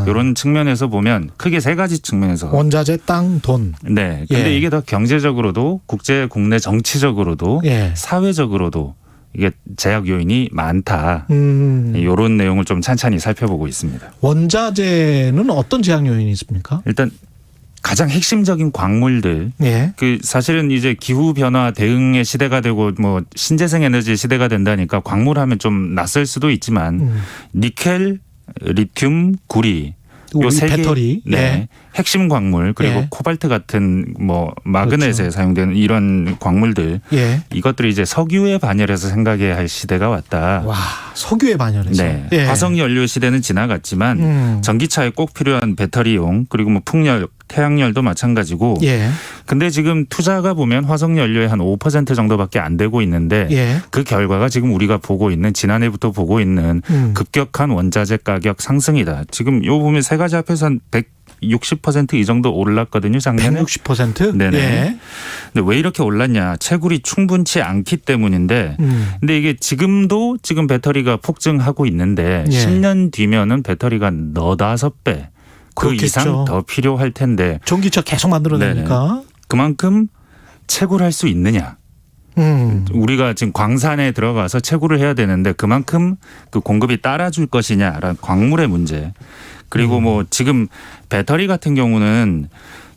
이런 측면에서 보면 크게 세 가지 측면에서 원자재, 땅, 돈. 네. 근데 예. 이게 더 경제적으로도 국제 국내 정치적으로도 예. 사회적으로도 이게 제약 요인이 많다. 이런 내용을 좀 찬찬히 살펴보고 있습니다. 원자재는 어떤 제약 요인이 있습니까? 일단 가장 핵심적인 광물들. 예. 그 사실은 이제 기후 변화 대응의 시대가 되고 뭐 신재생 에너지 시대가 된다니까 광물하면 좀 낯설 수도 있지만 니켈, 리튬, 구리 요 세 개 배터리. 네. 예. 핵심 광물 그리고 예. 코발트 같은 뭐 마그넷에 그렇죠. 사용되는 이런 광물들 예. 이것들이 이제 석유에 반열해서 생각해야 할 시대가 왔다. 와, 석유에 반열해서. 네. 예. 화석 연료 시대는 지나갔지만 전기차에 꼭 필요한 배터리용 그리고 뭐 풍력, 태양열도 마찬가지고. 예. 근데 지금 투자가 보면 화석 연료의 한 5% 정도밖에 안 되고 있는데 예. 그 결과가 지금 우리가 보고 있는 지난해부터 보고 있는 급격한 원자재 가격 상승이다. 지금 요 보면 세 가지 합해서 한 160% 이 정도 올랐거든요, 작년에. 160%? 네네. 예. 근데 왜 이렇게 올랐냐? 채굴이 충분치 않기 때문인데. 근데 이게 지금 배터리가 폭증하고 있는데 예. 10년 뒤면은 배터리가 너다섯 배 그 그렇겠죠. 이상 더 필요할 텐데. 전기차 계속 만들어내니까. 그만큼 채굴할 수 있느냐? 우리가 지금 광산에 들어가서 채굴을 해야 되는데 그만큼 그 공급이 따라줄 것이냐라는 광물의 문제. 그리고 뭐 지금 배터리 같은 경우는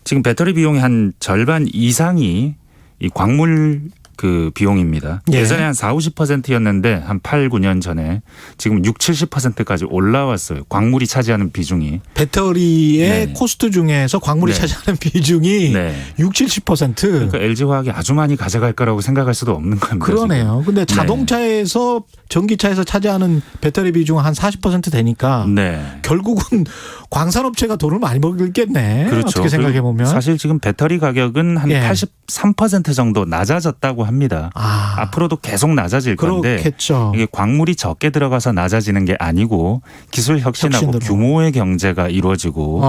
지금 배터리 비용의 한 절반 이상이 이 광물 그 비용입니다. 예. 예전에 한 40~50%였는데 한 8, 9년 전에 지금 60~70%까지 올라왔어요. 광물이 차지하는 비중이. 배터리의 네. 코스트 중에서 광물이 네. 차지하는 비중이 네. 60~70%. 그러니까 LG화학이 아주 많이 가져갈 거라고 생각할 수도 없는 겁니다. 그러네요. 지금. 근데 자동차에서 전기차에서 차지하는 배터리 비중 한 40% 되니까 네. 결국은 광산업체가 돈을 많이 벌겠네. 그렇죠. 어떻게 생각해 보면. 사실 지금 배터리 가격은 한 예. 83% 정도 낮아졌다고 합니다. 앞으로도 계속 낮아질 건데 그렇겠죠. 이게 광물이 적게 들어가서 낮아지는 게 아니고 기술 혁신하고 혁신으로. 규모의 경제가 이루어지고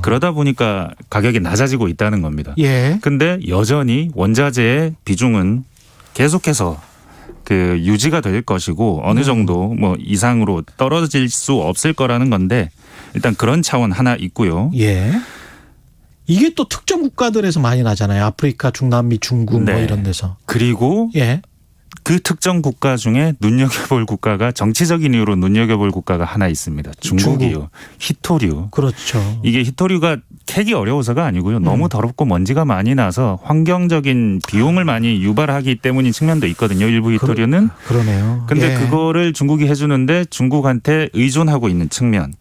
그러다 보니까 가격이 낮아지고 있다는 겁니다. 예. 근데 여전히 원자재의 비중은 계속해서 그 유지가 될 것이고 어느 정도 뭐 이상으로 떨어질 수 없을 거라는 건데 일단 그런 차원 하나 있고요. 예. 이게 또 특정 국가들에서 많이 나잖아요. 아프리카, 중남미, 중국 뭐 네. 이런 데서. 그리고 예. 그 특정 국가 중에 눈여겨볼 국가가 정치적인 이유로 눈여겨볼 국가가 하나 있습니다. 중국이요. 히토류. 그렇죠. 이게 히토류가 캐기 어려워서가 아니고요. 너무 더럽고 먼지가 많이 나서 환경적인 비용을 많이 유발하기 때문인 측면도 있거든요. 일부 히토류는. 그러네요. 근데 예. 그거를 중국이 해주는데 중국한테 의존하고 있는 측면.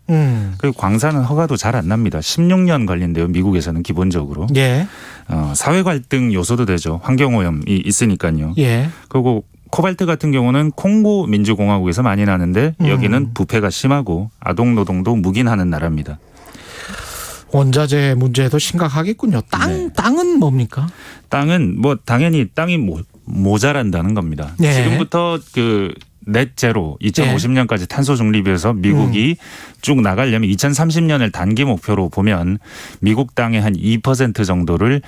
그리고 광산은 허가도 잘 안 납니다. 16년 걸린대요. 미국에서는 기본적으로. 예. 사회 갈등 요소도 되죠. 환경오염이 있으니까요. 예. 그리고 코발트 같은 경우는 콩고 민주공화국에서 많이 나는데 여기는 부패가 심하고 아동 노동도 묵인하는 나라입니다. 원자재 문제도 심각하겠군요. 땅은 뭡니까? 땅은 뭐 당연히 땅이 모자란다는 겁니다. 네. 지금부터 그 넷제로 2050년까지 탄소 중립에서 미국이 쭉 나가려면 2030년을 단기 목표로 보면 미국 땅의 한 2% 정도를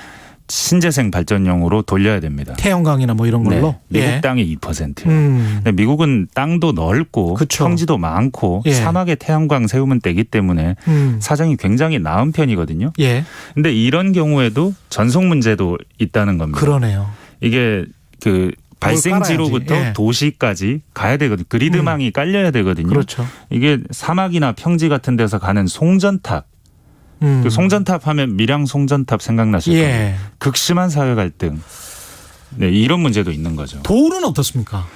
신재생 발전용으로 돌려야 됩니다. 태양광이나 뭐 이런 걸로? 네. 미국 예. 땅의 2%예요. 근데 미국은 땅도 넓고 그쵸. 평지도 많고 예. 사막에 태양광 세우면 되기 때문에 사정이 굉장히 나은 편이거든요. 예. 근데 이런 경우에도 전송 문제도 있다는 겁니다. 그러네요. 이게 그 발생지로부터 깔아야지. 예. 도시까지 가야 되거든요. 그리드망이 깔려야 되거든요. 그렇죠. 이게 사막이나 평지 같은 데서 가는 송전탑. 그 송전탑 하면 밀양 송전탑 생각나실 예. 거예요. 극심한 사회 갈등. 네, 이런 문제도 있는 거죠. 돌은 어떻습니까?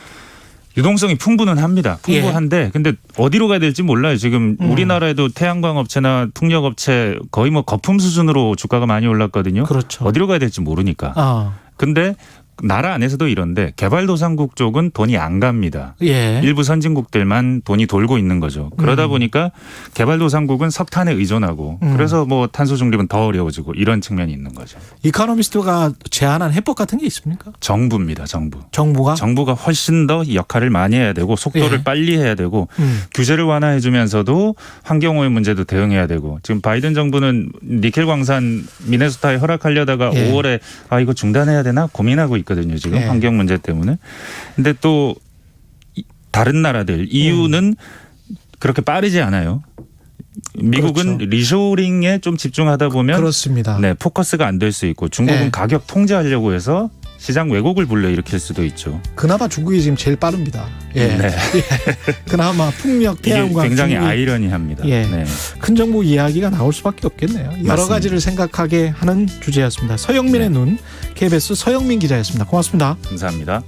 유동성이 풍부는 합니다. 풍부한데 근데 어디로 가야 될지 몰라요. 지금 우리나라에도 태양광 업체나 풍력 업체 거의 뭐 거품 수준으로 주가가 많이 올랐거든요. 그렇죠. 어디로 가야 될지 모르니까. 근데 나라 안에서도 이런데 개발도상국 쪽은 돈이 안 갑니다. 예. 일부 선진국들만 돈이 돌고 있는 거죠. 그러다 보니까 개발도상국은 석탄에 의존하고 그래서 뭐 탄소 중립은 더 어려워지고 이런 측면이 있는 거죠. 이코노미스트가 제안한 해법 같은 게 있습니까? 정부입니다. 정부. 정부가 훨씬 더 역할을 많이 해야 되고 속도를 예. 빨리 해야 되고 규제를 완화해 주면서도 환경오염 문제도 대응해야 되고 지금 바이든 정부는 니켈 광산 미네소타에 허락하려다가 예. 5월에 이거 중단해야 되나 고민하고 있거든요. 지금 예. 환경 문제 때문에. 근데 또 다른 나라들 EU는 그렇게 빠르지 않아요. 미국은 그렇죠. 리쇼링에 좀 집중하다 보면 그렇습니다. 네, 포커스가 안 될 수 있고 중국은 네. 가격 통제하려고 해서 시장 왜곡을 불러일으킬 수도 있죠. 그나마 중국이 지금 제일 빠릅니다. 예. 네. 예. 그나마 풍력, 이게 태양광 굉장히 중국이 아이러니합니다. 예. 네. 큰 정부 이야기가 나올 수밖에 없겠네요. 여러 맞습니다. 가지를 생각하게 하는 주제였습니다. 서영민의 눈, KBS 서영민 기자였습니다. 고맙습니다. 감사합니다.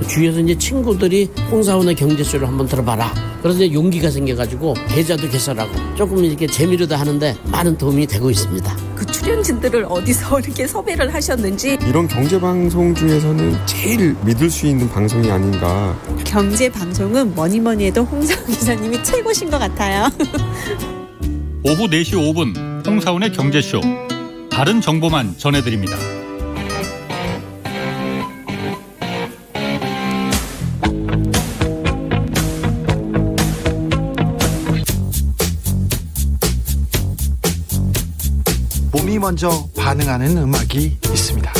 주위에서 이제 친구들이 홍사원의 경제쇼를 한번 들어봐라. 그래서 이제 용기가 생겨가지고 계좌도 개설하고 조금 이렇게 재미로도 하는데 많은 도움이 되고 있습니다. 그 출연진들을 어디서 이렇게 섭외를 하셨는지. 이런 경제 방송 중에서는 제일 믿을 수 있는 방송이 아닌가. 경제 방송은 뭐니 해도 홍사원 기자님이 최고신 것 같아요. 오후 4시 5분 홍사원의 경제쇼. 다른 정보만 전해드립니다. 몸이 먼저 반응하는 음악이 있습니다.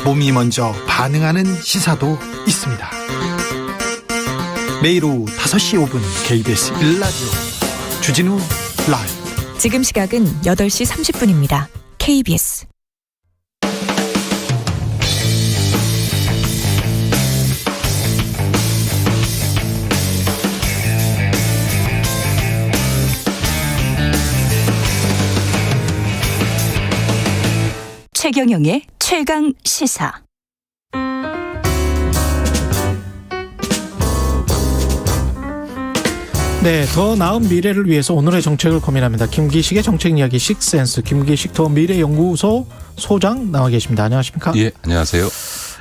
몸이 먼저 반응하는 시사도 있습니다. 매일 오후 5시 5분 KBS 1라디오 주진우 라이브. 지금 시각은 8시 30분입니다. KBS 최경영의 최강 시사. 네, 더 나은 미래를 위해서 오늘의 정책을 고민합니다. 김기식의 정책 이야기 식센스, 김기식 더 미래연구소 소장 나와 계십니다. 안녕하십니까? 예, 안녕하세요.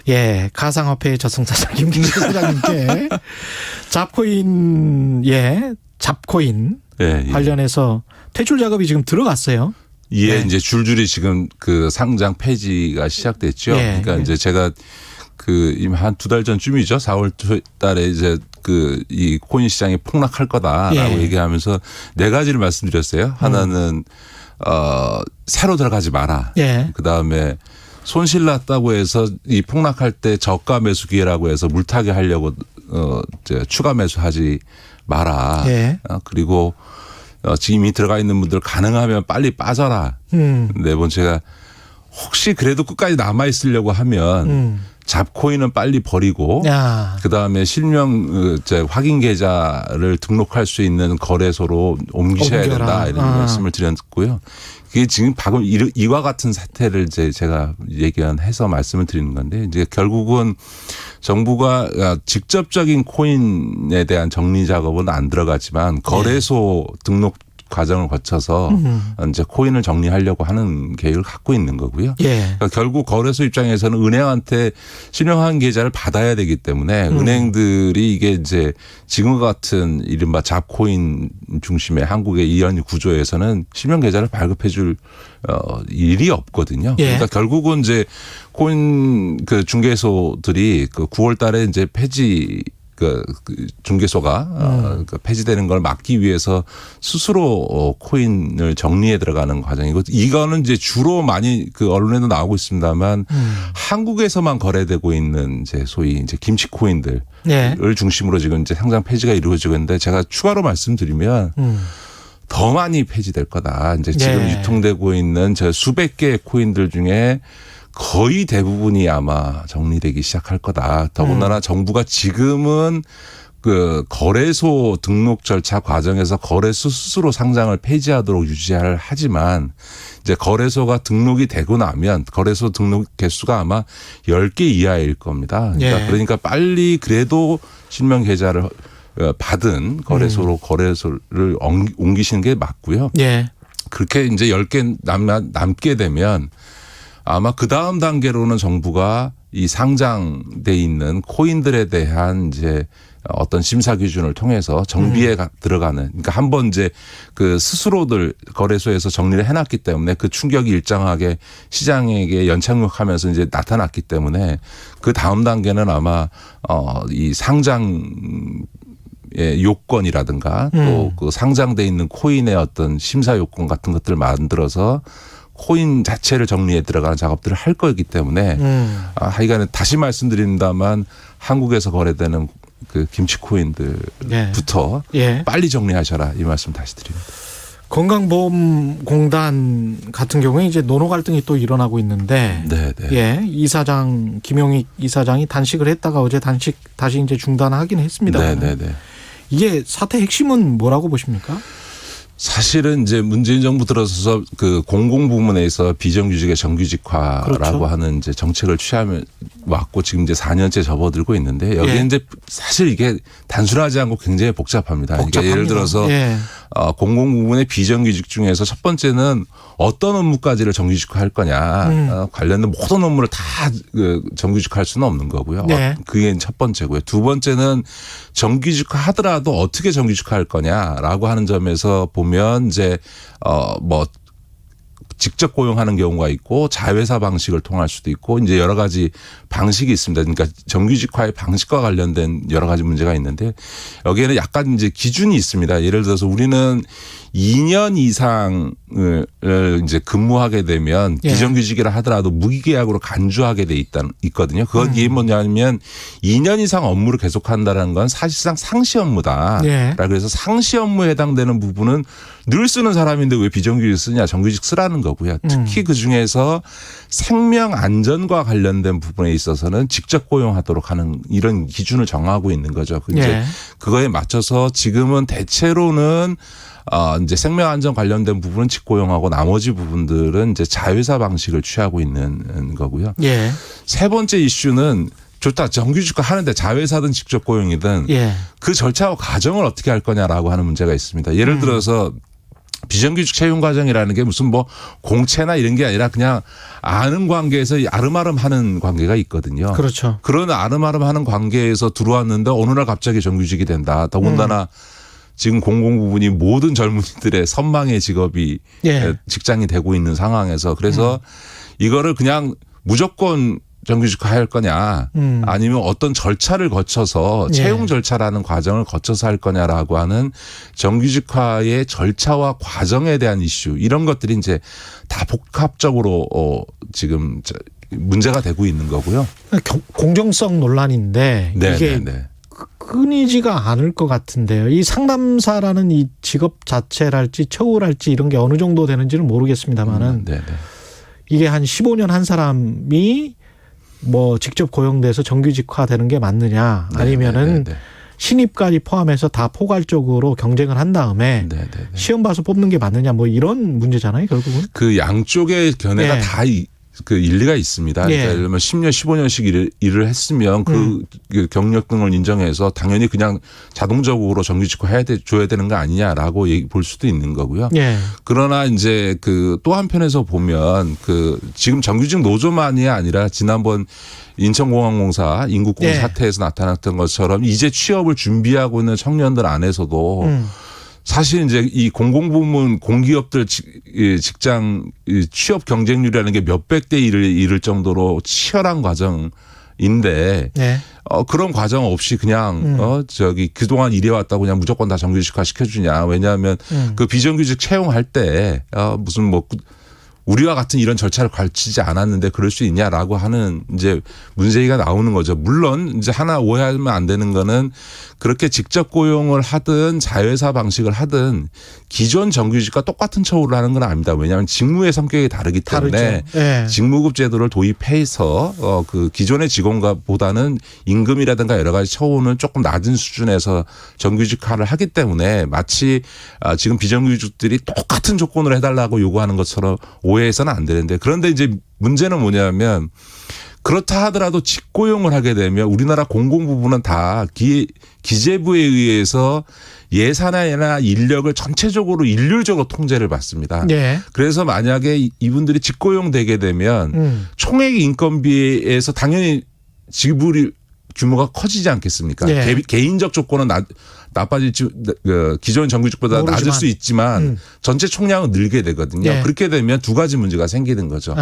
예, 가상화폐의 저승사자 김기식 소장님께 잡코인, 잡코인 관련해서 퇴출 작업이 지금 들어갔어요. 예, 이제 줄줄이 지금 그 상장 폐지가 시작됐죠. 그러니까 이제 제가 한 2달 전쯤이죠. 4월 달에 이제 이 코인 시장이 폭락할 거다라고 얘기하면서 4가지를 말씀드렸어요. 하나는 새로 들어가지 마라. 그 다음에 손실 났다고 해서 이 폭락할 때 저가 매수 기회라고 해서 물타기 하려고 이제 추가 매수하지 마라. 그리고 지금 이미 들어가 있는 분들 가능하면 빨리 빠져라. 4번째가 혹시 그래도 끝까지 남아 있으려고 하면 잡코인은 빨리 버리고 그다음에 실명 확인 계좌를 등록할 수 있는 거래소로 옮기셔야 된다 이런 말씀을 드렸고요. 그게 지금 방금 이와 같은 사태를 이제 제가 예견해서 말씀을 드리는 건데 이제 결국은 정부가 직접적인 코인에 대한 정리 작업은 안 들어가지만 거래소 등록 과정을 거쳐서 이제 코인을 정리하려고 하는 계획을 갖고 있는 거고요. 그러니까 결국 거래소 입장에서는 은행한테 실명한 계좌를 받아야 되기 때문에 은행들이 이게 이제 지금 같은 이른바 잡코인 중심의 한국의 이런 구조에서는 실명 계좌를 발급해 줄 일이 없거든요. 그러니까 결국은 이제 코인 중개소들이 9월 달에 이제 폐지 중개소가 폐지되는 걸 막기 위해서 스스로 코인을 정리해 들어가는 과정이고 이거는 이제 주로 많이 언론에도 나오고 있습니다만 한국에서만 거래되고 있는 이제 소위 이제 김치 코인들을 중심으로 지금 이제 상장 폐지가 이루어지고 있는데 제가 추가로 말씀드리면 더 많이 폐지될 거다. 이제 지금 유통되고 있는 저 수백 개의 코인들 중에 거의 대부분이 아마 정리되기 시작할 거다. 더군다나 정부가 지금은 거래소 등록 절차 과정에서 거래소 스스로 상장을 폐지하도록 유지를 하지만 이제 거래소가 등록이 되고 나면 거래소 등록 개수가 아마 10개 이하일 겁니다. 그러니까 빨리 그래도 실명 계좌를 받은 거래소로 거래소를 옮기시는 게 맞고요. 그렇게 이제 10개 남게 되면 아마 그 다음 단계로는 정부가 이 상장돼 있는 코인들에 대한 이제 어떤 심사 기준을 통해서 정비에 들어가는 그러니까 한번 이제 스스로들 거래소에서 정리를 해놨기 때문에 그 충격이 일정하게 시장에게 연착륙하면서 이제 나타났기 때문에 그 다음 단계는 아마 이 상장에 예, 요건이라든가 또 그 상장돼 있는 코인의 어떤 심사 요건 같은 것들을 만들어서 코인 자체를 정리해 들어가는 작업들을 할 거기 때문에 하여간에 다시 말씀드린다만 한국에서 거래되는 그 김치 코인들부터 빨리 정리하셔라 이 말씀 다시 드립니다. 건강보험공단 같은 경우에 이제 노노 갈등이 또 일어나고 있는데, 이사장 김용익 이사장이 단식을 했다가 어제 단식 다시 이제 중단하긴 했습니다. 이게 사태 핵심은 뭐라고 보십니까? 사실은 이제 문재인 정부 들어서서 그 공공부문에서 비정규직의 정규직화라고 하는 이제 정책을 취하며 왔고 지금 이제 4년째 접어들고 있는데 여기에 이제 사실 이게 단순하지 않고 굉장히 복잡합니다. 그러니까 예를 들어서 공공부문의 비정규직 중에서 첫 번째는 어떤 업무까지를 정규직화할 거냐 관련된 모든 업무를 다 정규직화할 수는 없는 거고요. 그게 첫 번째고요. 두 번째는 정규직화 하더라도 어떻게 정규직화할 거냐라고 하는 점에서 보면 이제 뭐 직접 고용하는 경우가 있고 자회사 방식을 통할 수도 있고 이제 여러 가지 방식이 있습니다. 그러니까 정규직화의 방식과 관련된 여러 가지 문제가 있는데 여기에는 약간 이제 기준이 있습니다. 예를 들어서 우리는 2년 이상을 이제 근무하게 되면 비정규직이라 하더라도 무기계약으로 간주하게 돼 있거든요. 그건 이게 뭐냐면 2년 이상 업무를 계속한다는 건 사실상 상시 업무다. 그래서 상시 업무에 해당되는 부분은 늘 쓰는 사람인데 왜 비정규직 쓰냐 정규직 쓰라는 거고요. 특히 그중에서 생명 안전과 관련된 부분에 있어서는 직접 고용하도록 하는 이런 기준을 정하고 있는 거죠. 이제 그거에 맞춰서 지금은 대체로는 이제 생명 안전 관련된 부분은 직고용하고 나머지 부분들은 이제 자회사 방식을 취하고 있는 거고요. 세 번째 이슈는 좋다. 정규직화 하는데 자회사든 직접 고용이든 그 절차와 과정을 어떻게 할 거냐라고 하는 문제가 있습니다. 예를 들어서 비정규직 채용 과정이라는 게 무슨 뭐 공채나 이런 게 아니라 그냥 아는 관계에서 아름아름 하는 관계가 있거든요. 그렇죠. 그런 아름아름 하는 관계에서 들어왔는데 어느 날 갑자기 정규직이 된다. 더군다나 지금 공공부문이 모든 젊은이들의 선망의 직업이 직장이 되고 있는 상황에서 그래서 이거를 그냥 무조건 정규직화 할 거냐 아니면 어떤 절차를 거쳐서 채용 절차라는 과정을 거쳐서 할 거냐라고 하는 정규직화의 절차와 과정에 대한 이슈 이런 것들이 이제 다 복합적으로 지금 문제가 되고 있는 거고요. 공정성 논란인데 이게 끊이지가 않을 것 같은데요. 이 상담사라는 이 직업 자체랄지 처우랄지 이런 게 어느 정도 되는지는 모르겠습니다만은 이게 한 15년 한 사람이 뭐 직접 고용돼서 정규직화되는 게 맞느냐 아니면은 신입까지 포함해서 다 포괄적으로 경쟁을 한 다음에 시험 봐서 뽑는 게 맞느냐 뭐 이런 문제잖아요 결국은. 그 양쪽의 견해가 다 그 일리가 있습니다. 그러니까 예를 들면 10년, 15년씩 일을 했으면 그 경력 등을 인정해서 당연히 그냥 자동적으로 정규직화 줘야 되는 거 아니냐라고 볼 수도 있는 거고요. 그러나 이제 그 또 한편에서 보면 그 지금 정규직 노조만이 아니라 지난번 인천공항공사 인국공 사태에서 나타났던 것처럼 이제 취업을 준비하고 있는 청년들 안에서도 사실 이제 이 공공부문 공기업들 직장 취업 경쟁률이라는 게 몇백 대 1을 이룰 정도로 치열한 과정인데 그런 과정 없이 그냥 저기 그동안 일해왔다고 그냥 무조건 다 정규직화 시켜주냐. 왜냐하면 그 비정규직 채용할 때 무슨 뭐 우리와 같은 이런 절차를 거치지 않았는데 그럴 수 있냐라고 하는 이제 문제가 나오는 거죠. 물론 이제 하나 오해하면 안 되는 거는 그렇게 직접 고용을 하든 자회사 방식을 하든 기존 정규직과 똑같은 처우를 하는 건 아닙니다. 왜냐하면 직무의 성격이 다르기 때문에 직무급 제도를 도입해서 그 기존의 직원과보다는 임금이라든가 여러 가지 처우는 조금 낮은 수준에서 정규직화를 하기 때문에 마치 지금 비정규직들이 똑같은 조건을 해달라고 요구하는 것처럼 오해해서는 안 되는데 그런데 이제 문제는 뭐냐면 그렇다 하더라도 직고용을 하게 되면 우리나라 공공부문은 다 기재부에 의해서 예산이나 인력을 전체적으로 일률적으로 통제를 받습니다. 그래서 만약에 이분들이 직고용 되게 되면 총액 인건비에서 당연히 지불이 규모가 커지지 않겠습니까? 개인적 조건은 나빠질지 기존 정규직보다 낮을 수 있지만 전체 총량은 늘게 되거든요. 그렇게 되면 두 가지 문제가 생기는 거죠.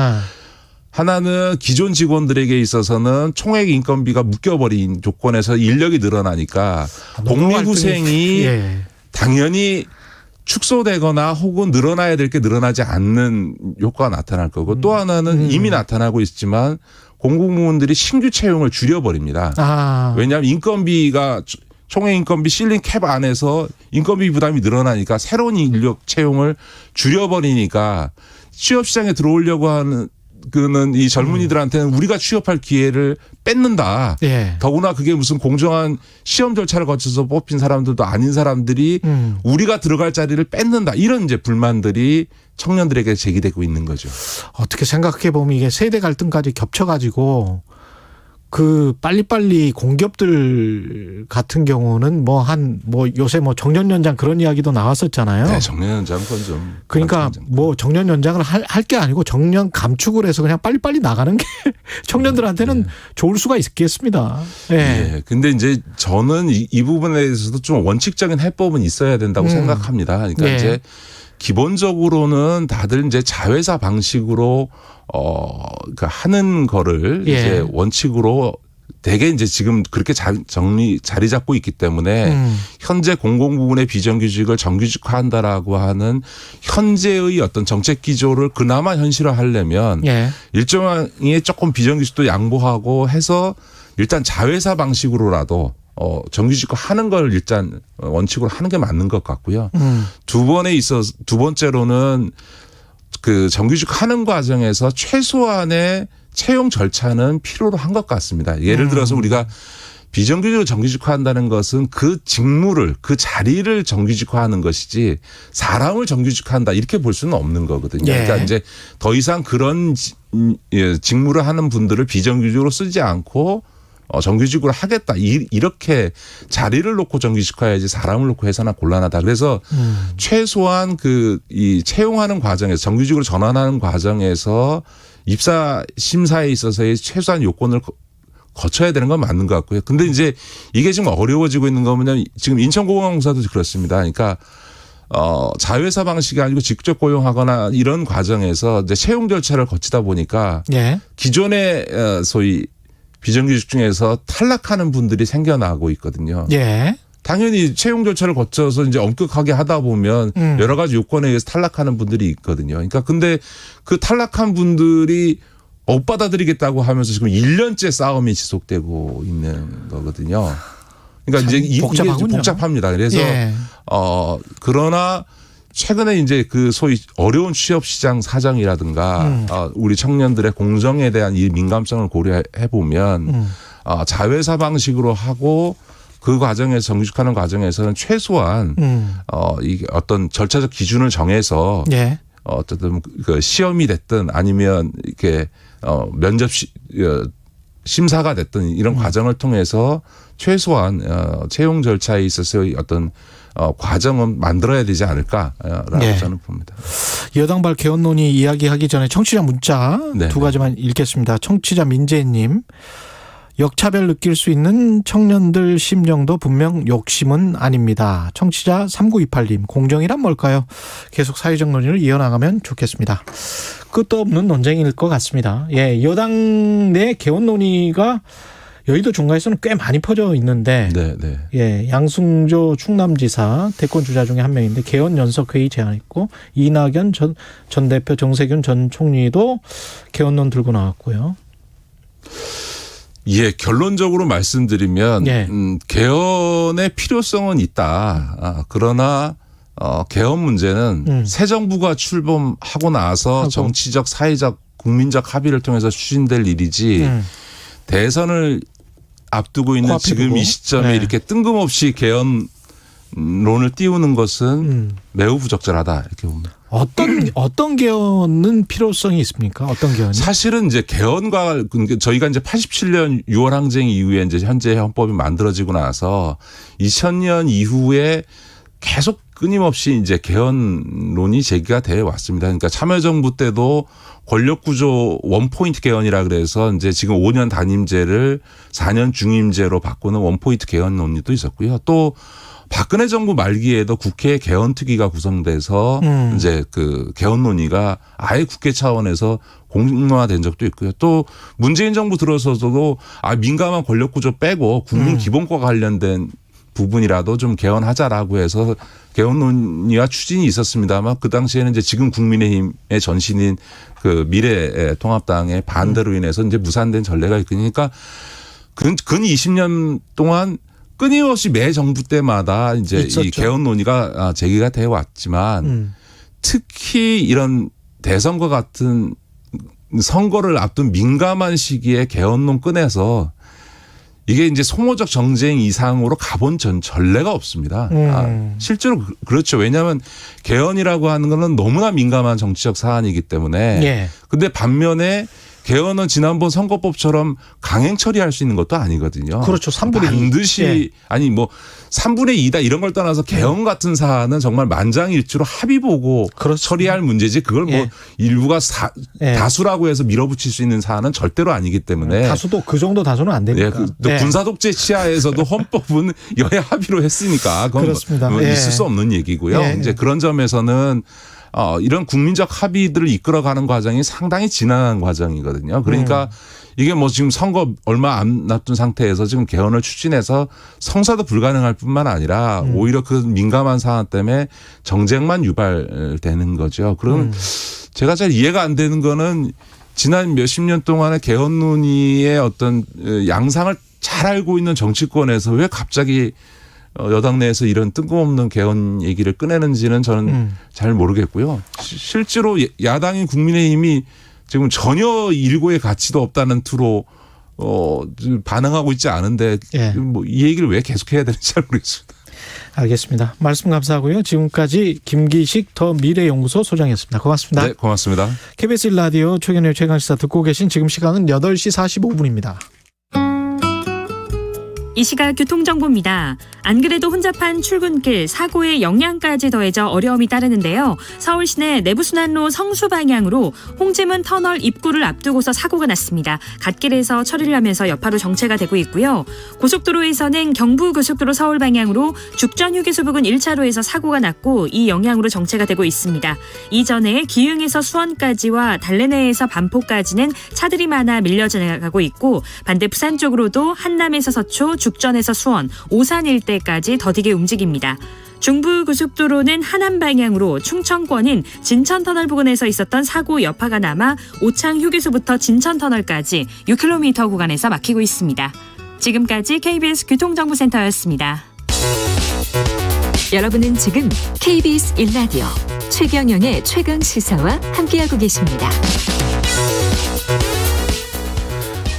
하나는 기존 직원들에게 있어서는 총액 인건비가 묶여버린 조건에서 인력이 늘어나니까 복리후생이 당연히 축소되거나 혹은 늘어나야 될 게 늘어나지 않는 효과가 나타날 거고 또 하나는 이미 나타나고 있지만 공공부문들이 신규 채용을 줄여버립니다. 왜냐하면 인건비가 총액 인건비 실링 캡 안에서 인건비 부담이 늘어나니까 새로운 인력 채용을 줄여버리니까 취업 시장에 들어오려고 하는 그는 이 젊은이들한테는 우리가 취업할 기회를 뺏는다. 더구나 그게 무슨 공정한 시험 절차를 거쳐서 뽑힌 사람들도 아닌 사람들이 우리가 들어갈 자리를 뺏는다. 이런 이제 불만들이 청년들에게 제기되고 있는 거죠. 어떻게 생각해 보면 이게 세대 갈등까지 겹쳐가지고 그 빨리빨리 공기업들 같은 경우는 뭐 요새 뭐 정년 연장 그런 이야기도 나왔었잖아요. 네, 정년 연장 건 좀. 그러니까 뭐 정년 연장을 할 게 아니고 정년 감축을 해서 그냥 빨리빨리 나가는 게 청년들한테는 좋을 수가 있겠습니다. 네. 근데 이제 저는 이 부분에 대해서도 좀 원칙적인 해법은 있어야 된다고 생각합니다. 그러니까 이제 기본적으로는 다들 이제 자회사 방식으로 그러니까 하는 거를 이제 원칙으로 대개 이제 지금 그렇게 자리 잡고 있기 때문에 현재 공공부문의 비정규직을 정규직화한다라고 하는 현재의 어떤 정책 기조를 그나마 현실화하려면 일정의 조금 비정규직도 양보하고 해서 일단 자회사 방식으로라도 정규직화 하는 걸 일단 원칙으로 하는 게 맞는 것 같고요. 두 번째로는 그 정규직 하는 과정에서 최소한의 채용 절차는 필요로 한 것 같습니다. 예를 들어서 우리가 비정규직을 정규직화한다는 것은 그 직무를 그 자리를 정규직화하는 것이지 사람을 정규직화한다 이렇게 볼 수는 없는 거거든요. 그러니까 이제 더 이상 그런 직무를 하는 분들을 비정규직으로 쓰지 않고 정규직으로 하겠다. 이렇게 자리를 놓고 정규직화해야지 사람을 놓고 해서는 곤란하다. 그래서 최소한 이 채용하는 과정에서 정규직으로 전환하는 과정에서 입사 심사에 있어서의 최소한 요건을 거쳐야 되는 건 맞는 것 같고요. 근데 이제 이게 지금 어려워지고 있는 거 뭐냐면 지금 인천공항공사도 그렇습니다. 그러니까 자회사 방식이 아니고 직접 고용하거나 이런 과정에서 이제 채용 절차를 거치다 보니까 기존의 소위 비정규직 중에서 탈락하는 분들이 생겨나고 있거든요. 당연히 채용 절차를 거쳐서 이제 엄격하게 하다 보면 여러 가지 요건에 의해서 탈락하는 분들이 있거든요. 그러니까 근데 그 탈락한 분들이 못 받아들이겠다고 하면서 지금 1년째 싸움이 지속되고 있는 거거든요. 그러니까 이제 이게 복잡합니다. 그래서 그러나 최근에 이제 그 소위 어려운 취업 시장 사정이라든가 우리 청년들의 공정에 대한 이 민감성을 고려해 보면 자회사 방식으로 하고 그 과정에서 정규직하는 과정에서는 최소한 이게 어떤 절차적 기준을 정해서 어쨌든 그 시험이 됐든 아니면 이렇게 면접 심사가 됐든 이런 과정을 통해서 최소한 채용 절차에 있어서의 어떤 과정은 만들어야 되지 않을까라고 저는 봅니다. 여당발 개헌 논의 이야기하기 전에 청취자 문자 두 가지만 읽겠습니다. 청취자 민재님. 역차별 느낄 수 있는 청년들 심정도 분명 욕심은 아닙니다. 청취자 3928님. 공정이란 뭘까요? 계속 사회적 논의를 이어나가면 좋겠습니다. 끝도 없는 논쟁일 것 같습니다. 여당 내 개헌 논의가 여의도 중간에서는 꽤 많이 퍼져 있는데 양승조 충남지사 대권 주자 중에 한 명인데 개헌 연석회의 제안했고 이낙연 전 대표 정세균 전 총리도 개헌론 들고 나왔고요. 결론적으로 말씀드리면 개헌의 필요성은 있다. 그러나 개헌 문제는 새 정부가 출범하고 나서 정치적, 사회적, 국민적 합의를 통해서 추진될 일이지 대선을 앞두고 있는 지금 이 시점에 이렇게 뜬금없이 개헌론을 띄우는 것은 매우 부적절하다 이렇게 봅니다. 어떤 개헌은 필요성이 있습니까? 어떤 개헌이? 사실은 이제 개헌과 저희가 이제 87년 6월 항쟁 이후에 이제 현재 헌법이 만들어지고 나서 2000년 이후에 계속 끊임없이 이제 개헌론이 제기가 돼 왔습니다. 그러니까 참여정부 때도 권력구조 원포인트 개헌이라 그래서 이제 지금 5년 단임제를 4년 중임제로 바꾸는 원포인트 개헌 논의도 있었고요. 또 박근혜 정부 말기에도 국회 개헌특위가 구성돼서 이제 그 개헌 논의가 아예 국회 차원에서 공론화된 적도 있고요. 또 문재인 정부 들어서도 민감한 권력구조 빼고 국민 기본과 관련된 부분이라도 좀 개헌하자라고 해서 개헌 논의와 추진이 있었습니다만 그 당시에는 이제 지금 국민의힘의 전신인 그 미래통합당의 반대로 인해서 이제 무산된 전례가 있으니까 근 20년 동안 끊임없이 매 정부 때마다 이제 있었죠. 이 개헌 논의가 제기가 되어 왔지만 특히 이런 대선과 같은 선거를 앞둔 민감한 시기에 개헌론 꺼내서 이게 이제 소모적 정쟁 이상으로 가본 전례가 없습니다. 실제로 그렇죠. 왜냐하면 개헌이라고 하는 거는 너무나 민감한 정치적 사안이기 때문에. 근데 반면에 개헌은 지난번 선거법처럼 강행 처리할 수 있는 것도 아니거든요. 그렇죠. 3분의 2. 반드시 아니 뭐 3분의 2다 이런 걸 떠나서 개헌 같은 사안은 정말 만장일치로 합의 보고 처리할 문제지 그걸 뭐 일부가 다수라고 해서 밀어붙일 수 있는 사안은 절대로 아니기 때문에. 다수도 그 정도 다수는 안 되니까. 군사독재 치하에서도 헌법은 여야 합의로 했으니까 그건 그렇습니다. 뭐 있을 수 없는 얘기고요. 이제 그런 점에서는 이런 국민적 합의들을 이끌어가는 과정이 상당히 지난한 과정이거든요. 그러니까 이게 뭐 지금 선거 얼마 안 남은 상태에서 지금 개헌을 추진해서 성사도 불가능할 뿐만 아니라 오히려 그 민감한 사안 때문에 정쟁만 유발되는 거죠. 그럼 제가 잘 이해가 안 되는 거는 지난 몇십 년 동안의 개헌 논의의 어떤 양상을 잘 알고 있는 정치권에서 왜 갑자기 여당 내에서 이런 뜬금없는 개헌 얘기를 꺼내는지는 저는 잘 모르겠고요. 실제로 야당인 국민의힘이 지금 전혀 일고의 가치도 없다는 투로 반응하고 있지 않은데 뭐 이 얘기를 왜 계속해야 되는지 잘 모르겠습니다. 알겠습니다. 말씀 감사하고요. 지금까지 김기식 더 미래연구소 소장이었습니다. 고맙습니다. 네, 고맙습니다. KBS 1라디오 최경영의 최강시사 듣고 계신 지금 시간은 8시 45분입니다. 이 시각 교통정보입니다. 안 그래도 혼잡한 출근길, 사고에 영향까지 더해져 어려움이 따르는데요. 서울 시내 내부순환로 성수 방향으로 홍지문 터널 입구를 앞두고서 사고가 났습니다. 갓길에서 처리를 하면서 여파로 정체가 되고 있고요. 고속도로에서는 경부고속도로 서울 방향으로 죽전 휴게소 부근 1차로에서 사고가 났고 이 영향으로 정체가 되고 있습니다. 이전에 기흥에서 수원까지와 달래내에서 반포까지는 차들이 많아 밀려 지나가고 있고 반대 부산 쪽으로도 한남에서 서초, 죽전에서 수원, 오산 일대까지 더디게 움직입니다. 중부고속도로는 하남 방향으로 충청권인 진천터널 부근에서 있었던 사고 여파가 남아 오창 휴게소부터 진천터널까지 6km 구간에서 막히고 있습니다. 지금까지 KBS 교통정보센터였습니다. 여러분은 지금 KBS 1라디오 최경영의 최강시사와 함께하고 계십니다.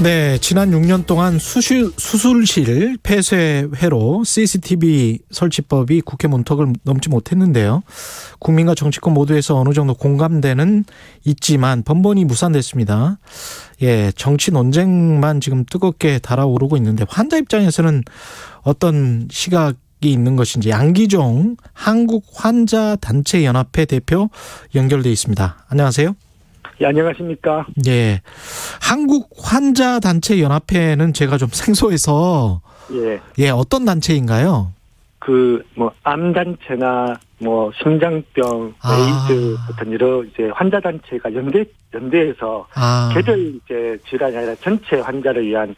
네, 지난 6년 동안 수술실 폐쇄회로 CCTV 설치법이 국회 문턱을 넘지 못했는데요. 국민과 정치권 모두에서 어느 정도 공감대는 있지만 번번이 무산됐습니다. 정치 논쟁만 지금 뜨겁게 달아오르고 있는데 환자 입장에서는 어떤 시각이 있는 것인지 양기종 한국환자단체연합회 대표 연결돼 있습니다. 안녕하세요. 예, 안녕하십니까. 예. 한국환자단체연합회는 제가 좀 생소해서. 어떤 단체인가요? 암단체나, 심장병, 에이즈 같은 여러 이제 환자단체가 연대해서 개별 이제 질환이 아니라 전체 환자를 위한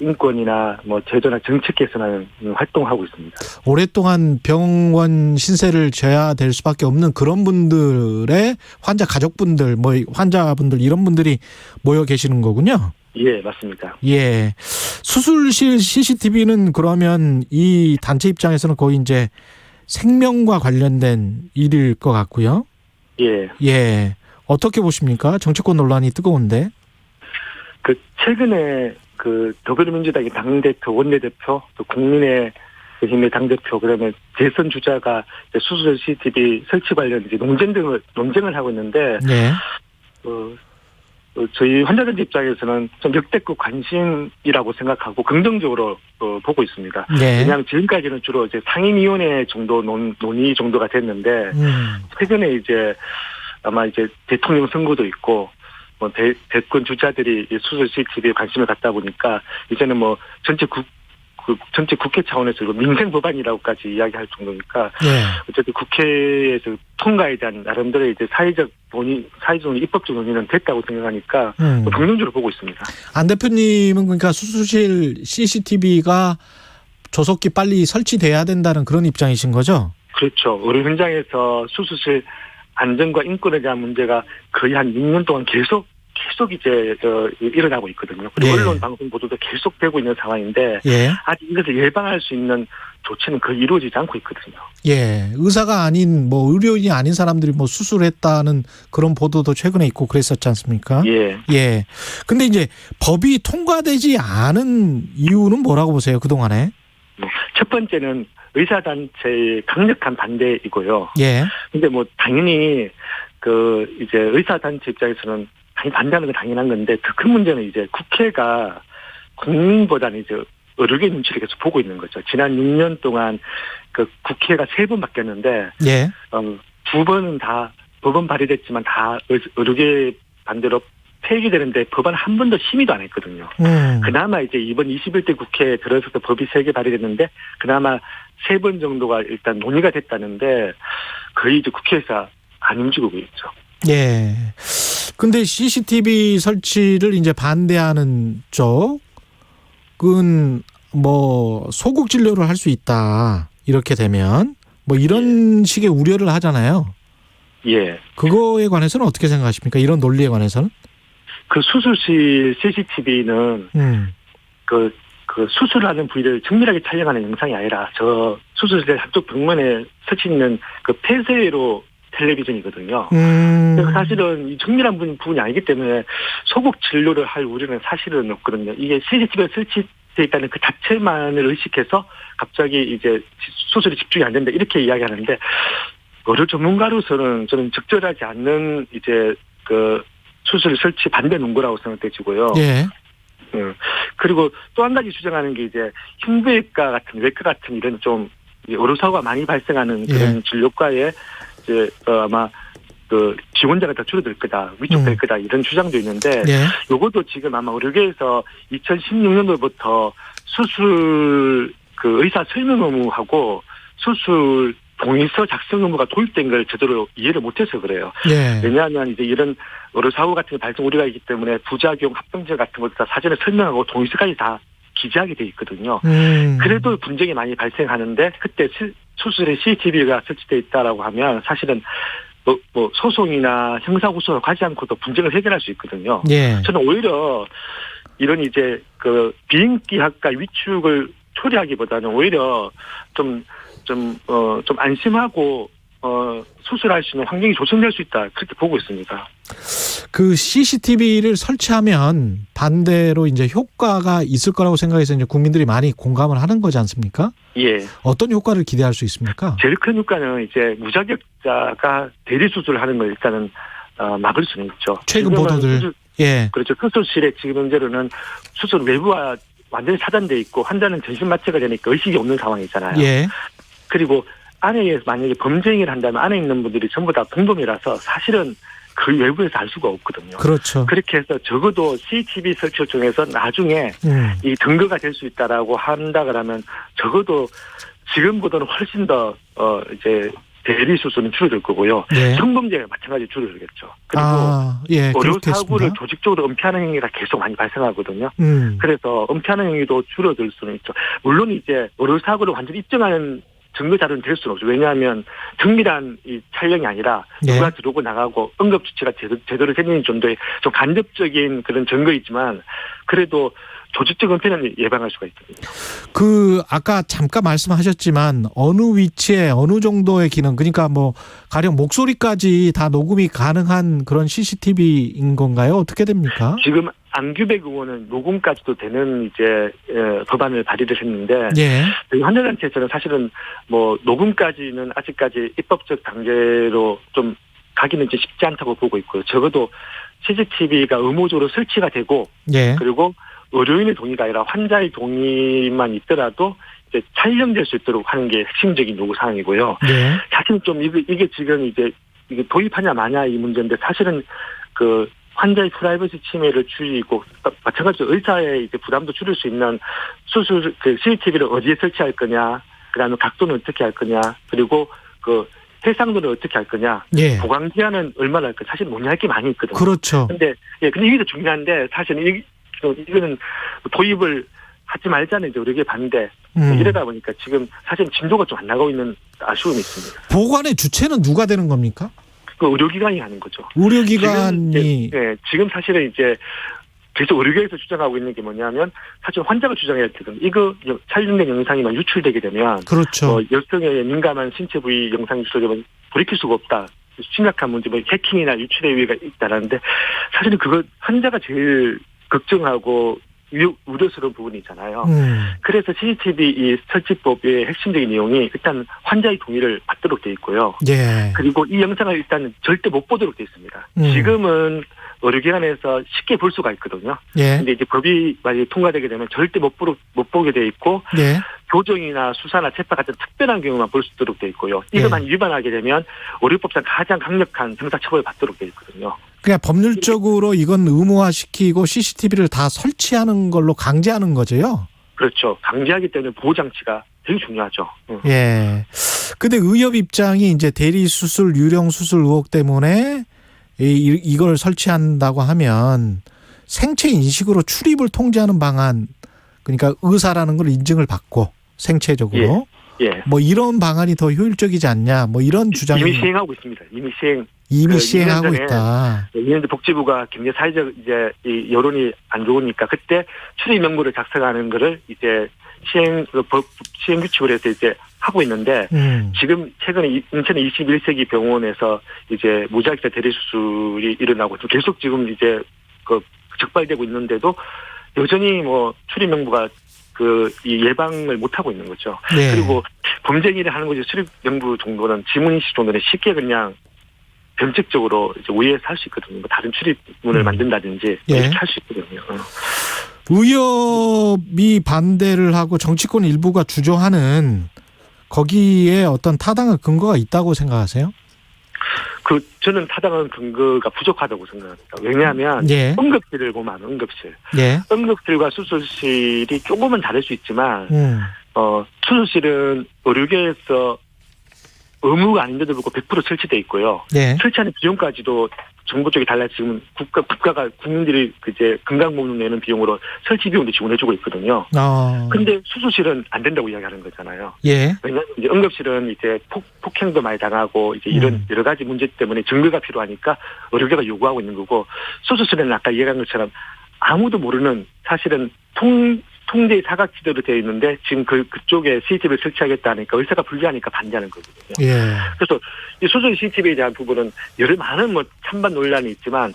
인권이나 제도나 정책 개선하는 활동을 하고 있습니다. 오랫동안 병원 신세를 져야 될 수밖에 없는 그런 분들의 환자 가족분들, 환자분들 이런 분들이 모여 계시는 거군요. 예, 맞습니다. 예. 수술실 CCTV는 그러면 이 단체 입장에서는 거의 이제 생명과 관련된 일일 것 같고요. 예. 어떻게 보십니까? 정치권 논란이 뜨거운데. 최근에 더불어민주당의 당대표, 원내대표, 또 국민의힘의 당대표, 그다음에 대선 주자가 수술 CCTV 설치 관련 이제 논쟁을 하고 있는데, 저희 환자들 입장에서는 좀 역대급 관심이라고 생각하고 긍정적으로 보고 있습니다. 왜냐하면 지금까지는 주로 이제 상임위원회 정도 논의 정도가 됐는데, 최근에 이제 아마 이제 대통령 선거도 있고, 대권 주자들이 수술 CCTV에 관심을 갖다 보니까 이제는 전체 그 전체 국회 차원에서 민생 법안이라고까지 이야기할 정도니까 예. 어쨌든 국회에서 통과에 대한 나름대로의 이제 사회적 입법적 논의는 됐다고 생각하니까 긍정적으로 보고 있습니다. 안 대표님은 그러니까 수술실 CCTV가 조속히 빨리 설치돼야 된다는 그런 입장이신 거죠? 그렇죠. 의료 현장에서 수술실 안전과 인권에 대한 문제가 거의 한 6년 동안 계속 이제 일어나고 있거든요. 그리고 예. 언론 방송 보도도 계속 되고 있는 상황인데 예. 아직 이것을 예방할 수 있는 조치는 거의 이루어지지 않고 있거든요. 예, 의사가 아닌 뭐 의료인이 아닌 사람들이 뭐 수술했다는 그런 보도도 최근에 있고 그랬었지 않습니까? 예. 예. 근데 이제 법이 통과되지 않은 이유는 뭐라고 보세요? 그동안에? 첫 번째는 의사단체의 강력한 반대이고요. 예. 근데 뭐 당연히 그 이제 의사단체 입장에서는 당연히 반대하는 건 당연한 건데 더 큰 문제는 이제 국회가 국민보다는 이제 의료계 눈치를 계속 보고 있는 거죠. 지난 6년 동안 그 국회가 3번 바뀌었는데 예. 2번은 다 법원 발의됐지만 다 의료계 반대로 폐기되는데 법안 한 번도 심의도 안 했거든요. 그나마 이제 이번 21대 국회에 들어서서 법이 3개 발의됐는데 그나마 3번 정도가 일단 논의가 됐다는데 거의 이제 국회에서 안 움직이고 있죠. 예. 근데 CCTV 설치를 이제 반대하는 쪽은 뭐 소극 진료를 할 수 있다. 이렇게 되면 뭐 이런 식의 우려를 하잖아요. 예. 그거에 관해서는 어떻게 생각하십니까? 이런 논리에 관해서는? 그 수술실 CCTV는 그 수술하는 부위를 정밀하게 촬영하는 영상이 아니라 저 수술실 한쪽 벽면에 설치 있는 그 폐쇄로 텔레비전이거든요. 그래서 사실은 이 정밀한 부분이 아니기 때문에 소극 진료를 할 우려는 사실은 없거든요. 이게 CCTV가 설치되어 있다는 그 자체만을 의식해서 갑자기 이제 수술에 집중이 안 된다 이렇게 이야기하는데 의료 전문가로서는 저는 적절하지 않는 이제 그 수술 설치 반대 논거라고 생각되지고요. 예. 그리고 또 한 가지 주장하는 게 이제 흉부외과 같은 외과 같은 이런 좀 의료사고가 많이 발생하는 그런 진료과에 이제 아마 그 지원자가 더 줄어들 거다, 위축될 거다 이런 주장도 있는데 요것도 지금 아마 의료계에서 2016년도부터 수술 그 의사 설명 의무하고 수술 동의서 작성 의무가 도입된 걸 제대로 이해를 못해서 그래요. 왜냐하면 이제 이런 의료사고 같은 게 발생 우려가 있기 때문에 부작용, 합병증 같은 것도 다 사전에 설명하고 동의서까지 다 기재하게 돼 있거든요. 그래도 분쟁이 많이 발생하는데 그때 수술에 CCTV가 설치되어 있다라고 하면 사실은 뭐 소송이나 형사고소를 가지 않고도 분쟁을 해결할 수 있거든요. 저는 오히려 이런 이제 그 비인기학과 위축을 초래하기보다는 오히려 좀 안심하고 수술할 수 있는 환경이 조성될 수 있다 그렇게 보고 있습니다. 그 CCTV를 설치하면 반대로 이제 효과가 있을 거라고 생각해서 이제 국민들이 많이 공감을 하는 거지 않습니까? 예. 어떤 효과를 기대할 수 있습니까? 제일 큰 효과는 이제 무자격자가 대리 수술을 하는 걸 일단은 막을 수는 있죠. 최근 보도들. 그렇죠. 수술실에 지금 현재로는 수술 외부와 완전히 차단돼 있고 환자는 전신마취가 되니까 의식이 없는 상황이잖아요. 그리고 안에 만약에 범죄 행위를 한다면 안에 있는 분들이 전부 다 공범이라서 사실은 그 외부에서 알 수가 없거든요. 그렇죠. 그렇게 해서 적어도 CCTV 설치를 통해서 나중에 이 증거가 될 수 있다라고 한다 그러면 적어도 지금보다는 훨씬 더 이제 대리 수술은 줄어들 거고요. 성범죄가 마찬가지 줄어들겠죠. 그리고 의료사고를 조직적으로 은폐하는 행위가 계속 많이 발생하거든요. 그래서 은폐하는 행위도 줄어들 수는 있죠. 물론 이제 의료사고를 완전히 입증하는 증거 자료는 될 수는 없죠. 왜냐하면 정밀한 이 촬영이 아니라 누가 들어오고 나가고 응급조치가 제대로 되는 정도의 좀 간접적인 그런 증거이지만 그래도 조직적 은폐는 예방할 수가 있거든요. 그 아까 잠깐 말씀하셨지만 어느 위치에 어느 정도의 기능 그러니까 뭐 가령 목소리까지 다 녹음이 가능한 그런 CCTV인 건가요? 어떻게 됩니까? 지금 안규백 의원은 녹음까지도 되는 이제 법안을 발의를 했는데 환자단체에서는 사실은 뭐 녹음까지는 아직까지 입법적 단계로 좀 가기는 이제 쉽지 않다고 보고 있고요. 적어도 CCTV가 의무적으로 설치가 되고 그리고 의료인의 동의가 아니라 환자의 동의만 있더라도 이제 촬영될 수 있도록 하는 게 핵심적인 요구 사항이고요. 사실은 좀 이게 지금 이제 이게 도입하냐 마냐 이 문제인데 사실은 그 환자의 프라이버시 침해를 줄이고 마찬가지로 의사의 이제 부담도 줄일 수 있는 수술 그 CCTV를 어디에 설치할 거냐, 그다음에 각도는 어떻게 할 거냐, 그리고 그 해상도는 어떻게 할 거냐, 예. 보강 기한은 얼마나 할 거냐, 사실 논의할 게 많이 있거든요. 그렇죠. 근데 이게 더 중요한데 사실은 이거는 도입을 하지 말자는 이제 의료계 반대. 이러다 보니까 지금 사실 진도가 좀 안 나가고 있는 아쉬움이 있습니다. 보관의 주체는 누가 되는 겁니까? 그 의료기관이 하는 거죠. 의료기관이 지금 사실은 이제 계속 의료계에서 주장하고 있는 게 뭐냐면 사실 환자가 주장해야 되거든요. 이거 촬영된 영상이만 유출되게 되면 그렇죠. 여성의 민감한 신체 부위 영상이 유출되면 돌이킬 수가 없다. 심각한 문제, 해킹이나 유출의 위해가 있다라는데 사실은 그거 환자가 제일 걱정하고 우려스러운 부분이잖아요. 그래서 CCTV 이 설치법의 핵심적인 내용이 일단 환자의 동의를 받도록 돼 있고요. 예. 그리고 이 영상을 일단 절대 못 보도록 돼 있습니다. 지금은 의료기관에서 쉽게 볼 수가 있거든요. 예. 근데 이제 법이 만약에 통과되게 되면 절대 못 보게 돼 있고, 예. 교정이나 수사나 재판 같은 특별한 경우만 볼 수 있도록 돼 있고요. 이것만 위반하게 되면 의료법상 가장 강력한 형사처벌을 받도록 돼 있거든요. 그냥 법률적으로 이건 의무화시키고 CCTV를 다 설치하는 걸로 강제하는 거죠. 그렇죠. 강제하기 때문에 보호장치가 되게 중요하죠. 예. 근데 의협 입장이 이제 대리 수술, 유령 수술 의혹 때문에 이걸 설치한다고 하면 생체 인식으로 출입을 통제하는 방안, 그러니까 의사라는 걸 인증을 받고 생체적으로 예. 뭐 이런 방안이 더 효율적이지 않냐, 뭐 이런 주장이 이미 시행하고 있습니다. 이미 시행하고 있다. 2년 전 복지부가 굉장히 사회적 이제 이 여론이 안 좋으니까 그때 출입 명부를 작성하는 거를 이제 시행 규칙으로 해서 이제 하고 있는데 지금 최근에 인천의 21세기 병원에서 이제 무자기자 대리 수술이 일어나고 계속 지금 이제 그 적발되고 있는데도 여전히 뭐 출입 명부가 이 예방을 못 하고 있는 거죠. 네. 그리고 범죄행위를 하는 거지 출입 명부 정도는 지문인식 정도는 쉽게 그냥 변칙적으로 이제 우회해서 할 수 있거든요. 뭐 다른 출입문을 만든다든지 이렇게 할 수 있거든요. 의협이 반대를 하고 정치권 일부가 주저하는 거기에 어떤 타당한 근거가 있다고 생각하세요? 저는 타당한 근거가 부족하다고 생각합니다. 왜냐하면 응급실을 보면 응급실. 응급실과 수술실이 조금은 다를 수 있지만 수술실은 의료계에서 의무가 아닌데도 불구하고 100% 설치돼 있고요. 설치하는 비용까지도 정부 쪽이 달라 지금 국가가 국민들이 이제 건강보험 내는 비용으로 설치 비용도 지원해주고 있거든요. 근데 수술실은 안 된다고 이야기하는 거잖아요. 왜냐하면 이제 응급실은 이제 폭행도 많이 당하고 이제 이런 여러 가지 문제 때문에 증거가 필요하니까 의료계가 요구하고 있는 거고, 수술실은 아까 이야기한 것처럼 아무도 모르는 사실은 통제의 사각지대로 되어 있는데 지금 그쪽에 CCTV를 설치하겠다 하니까 의사가 불리하니까 반대하는 거거든요. 그래서 이 수술 CCTV에 대한 부분은 여러 많은 뭐 찬반 논란이 있지만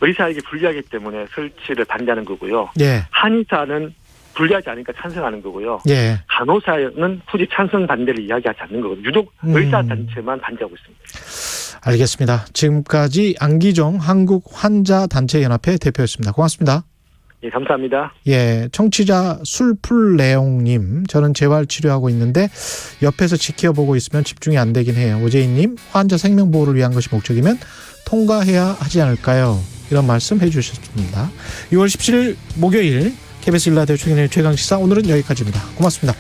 의사에게 불리하기 때문에 설치를 반대하는 거고요. 한의사는 불리하지 않으니까 찬성하는 거고요. 간호사는 굳이 찬성 반대를 이야기하지 않는 거거든요. 유독 의사 단체만 반대하고 있습니다. 알겠습니다. 지금까지 안기정 한국환자단체연합회 대표였습니다. 고맙습니다. 예, 감사합니다. 예, 청취자 술풀레옹님, 저는 재활치료하고 있는데 옆에서 지켜보고 있으면 집중이 안 되긴 해요. 오재인님, 환자 생명보호를 위한 것이 목적이면 통과해야 하지 않을까요? 이런 말씀 해주셨습니다. 6월 17일 목요일 KBS 1라디오 최경영의 최강시사, 오늘은 여기까지입니다. 고맙습니다.